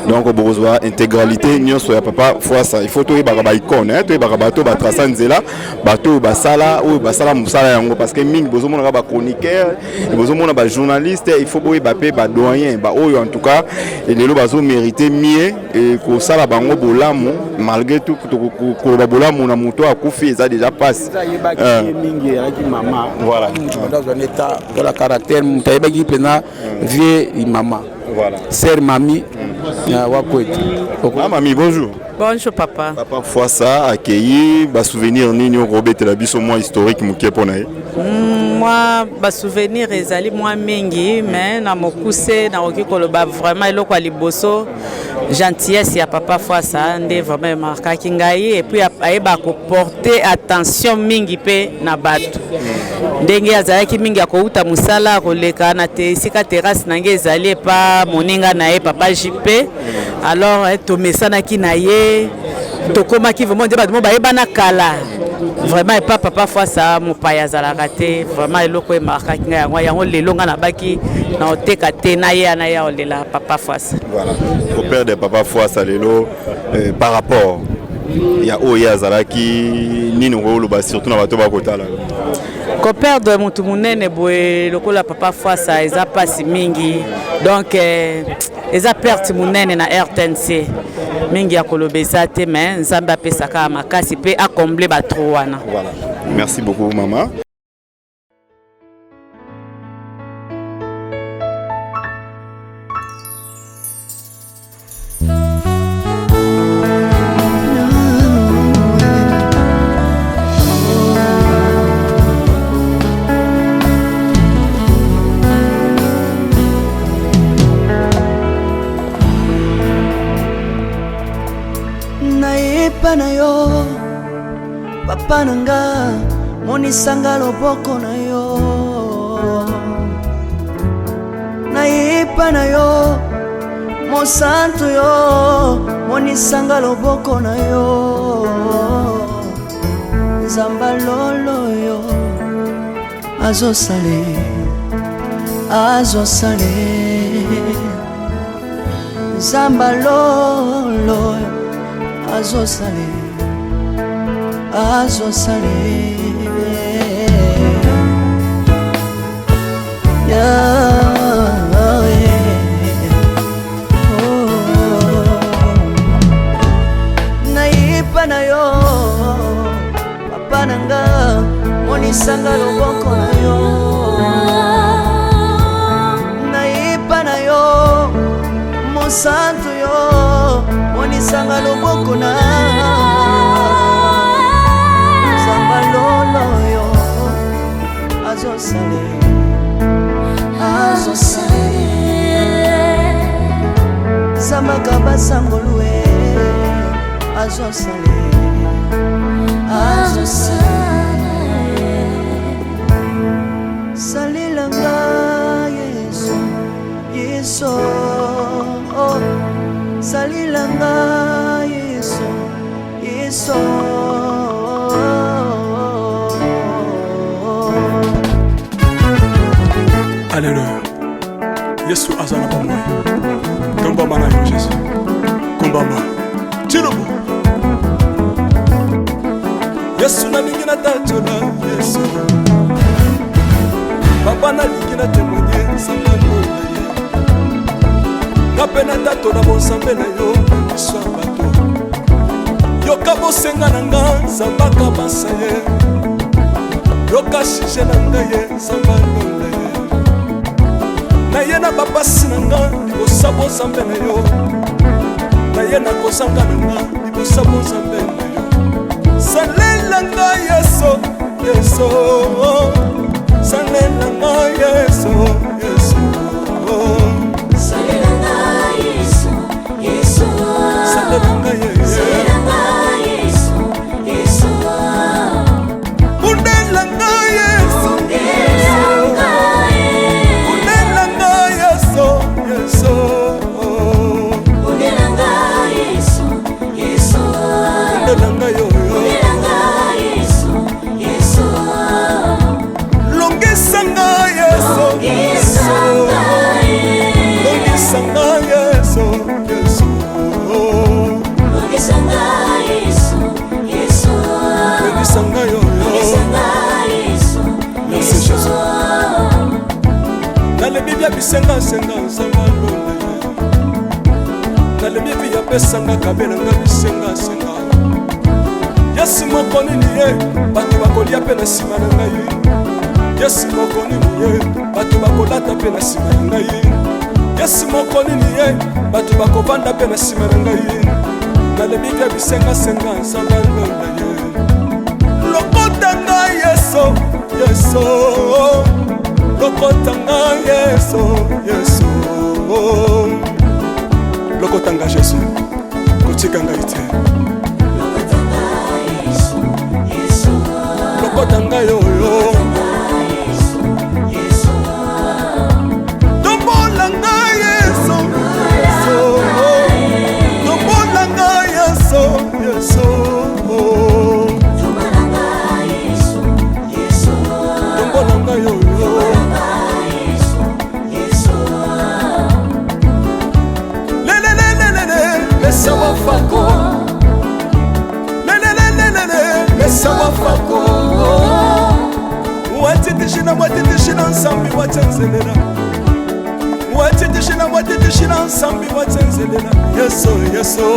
Donc bozwa intégralité nyonso ya papa Fouassa. Il faut to ba icône to ba bateau ba trasanzela bateau ba sala ou ba sala musala yango parce que mingi bozomona ba chroniqueur bozomona ba journaliste il faut boy ba pe ba doyen ba oyo en tout cas et lelo bazo mériter mieux et ko sala bango bolamu malgré tout ko ba bolamu na moto akufi eza déjà passe mingi ya mama voilà dans un état de la caractère mutaiba qui pena vie maman voilà sœur mamie wakwetu mamie bonjour. Bonjour papa. Papa Fouassa accueilli ba souvenir nini Robert la biso moi historique mukie pona ye. Moi ba souvenir ezali moi mingi mais na mokuse na oki koloba vraiment eloko liboso gentillesse ya papa Fouassa nde vraiment marquaki ngai et puis ayeba ko porter attention mingi pe na bato. Ndenge azalaki mingi akouta musala koleka na te sika terrasse nange ezali pa moninga na ye papa JP alors to mesana ki na ye tokomaki vraiment de bato bayeba na kala vraiment pas papa Fouassa mopaya azalaka te vraiment eloko emarkaki ngai yango yango lelo nga na baki na oteka te na ye na ya olela papa Fouassa. Voilà au père de papa Fouassa lelo par rapport ya oyo azalaki nini ngoloba surtout na bato bakotala ko perdre mutu munene boye lokola papa Fouassa eza pasi mingi donc eza perte munene na RTNC mingi ya kolobesa te mais nzambe apesaka makasi pe accombler ba trop wana. Voilà. Merci beaucoup maman. epa na yo papa nanga monisanga loboko na yo na epa na yo mosantu yo monisanga loboko na yo nzamba lolo yo azosale nzamba lolo azosale naipa na yo papa nanga monisanga loboko na yo naipa na yo mosantu yo monisanga loboko na nzamba lolo yo azosale zambaka basangolue azosale salilanga yesu salilanga yesu Alléluia. Yesu azana pamoja. Komba mana yo Yesu. Komba ma. Tirobo. Yesu na lingina tatola Yesu. Papa na lingina témoigner sangalo na ye. Kapena tatola bonsambe na yo biso bato. Yoka bosenga na nga zambaka basaye. Yoka shije na nga ye sangalo na ye. Na ye na bapasi na nga libosa bonsambe na yo. Na ye na kosanga na nga libosa bonsambe na yo. Salela nga Yesu, Yesu. Salela nga Yesu, Yesu. Salela nga Yesu, Yesu. Salela nga Yesu, Yesu. Undela nga Yesu, Undela nga Yesu, Yesu. Undela nga Yesu, Yesu. Undela nga yo. Longisanga Yesu, Yesu. Longisanga Yesu, Yesu. Longisanga Yesu, Yesu. Longisanga yo. Longisanga Yesu, Merci Jésus. Dans le Bible bisenga senga sanga lona ye. Dans le Bible ya pesanga kabela nga bisenga senga. Yesu moko nini ye bato bakolia pe na sima na ngai. Yesu moko nini ye bato bakolata pe na sima na ngai. Yesu moko nini ye bato bakovanda pe na sima na ngai. Dans le Bible bisenga senga sanga lona ye. Lokotanga Yesu, Yesu. Lokotanga Yesu, Yesu. Lokotanga Yesu. Kotikanga ite. Lokotanga yo yo. Tombolanga Yesu, Yesu. Tombolanga Yesu, Yesu. Tombolanga yo yo. Sawa fako, sawa fako. Watitishina watitishina nsambi watenzelela. Watitishina watitishina nsambi watenzelela. Yeso yeso,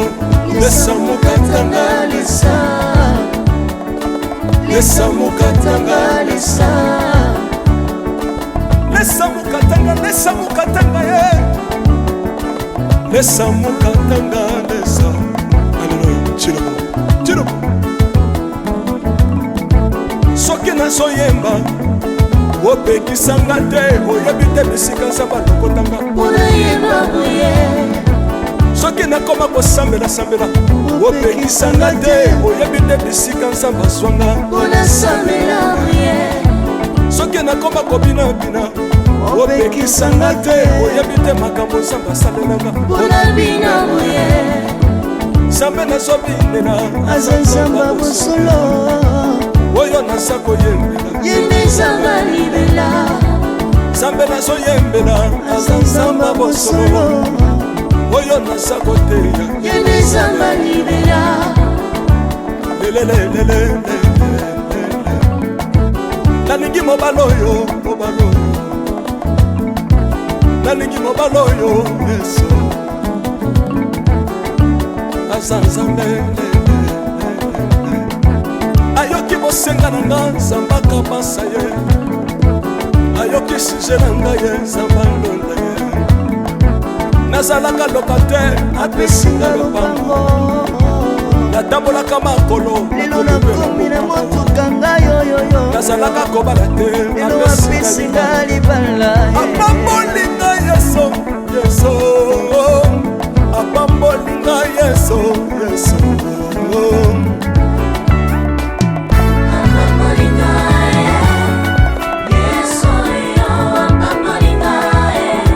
lesa mukatanga lesa. Lesa mukatanga lesa. Lesa mukatanga ye. Lesa mukatanga lesa. Alléluia. Chirobo. Soki nazoyemba opekisanga te oyebi te bisika nzambe alokotanga. Unayemba buye. Soki nakoma kosambela sambela sambela opekisanga te oyebi te bisika nzambe azwanga mpona sambela rien soki nakoma kobinabina opekisanga te oyebi te makambo nzambe asalelanga mpona bina rien nzambe nazobinela aza nzambe bosolo oyo naza koyembela yende nzambe libela nzambe nazoyembela aza nzambe bosolo oyo naza koteya yende nzambe libela lelelelelele nalingi mobala oyo nalingi mobala oyo yesu aza nzambe ayoki bosenga na nga nzambe akabasa ye ayoki suje na ngai ye nzambe alonda ye nazalaka lokatere apesinga lopango natambolaka makolo lelo nakomi na motuka ngai yoyoyo nazalaka kobala te lelo apesinga libala apambolinga yeso yeso apambolinga yeso yeso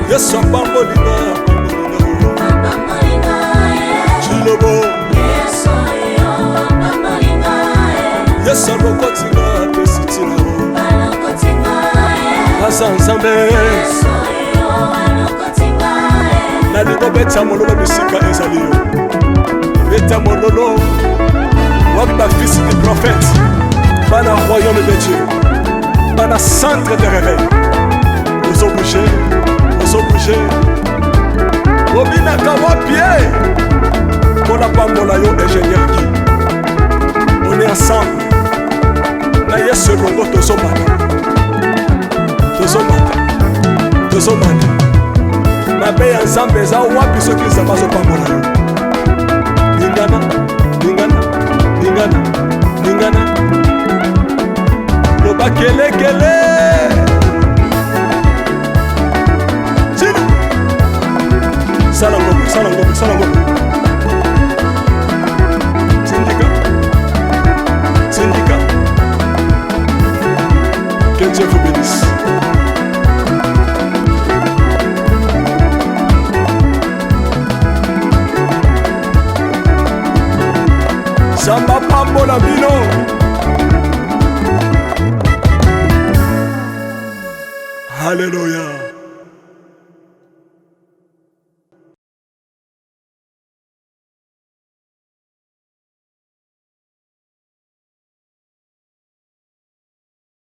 yesu apambolinga chilobo yesu alokotinga apesitinao aza nzambe nalingo beta mololo bisika ezali yo beta mololo wapi bafisi du prophète bana royaume de dieu bana centre de réveil ozobouge obinaka wapie mpona pambola yo ingénieur ki on est ensemble na yesu elongo tozomata mabe ya nzambe eza wapi soki nzambe azopambola yo lingana loba kelekele sala ngombe Syndicat que Dieu vous bénisse. Samba pambola bino Alléluia.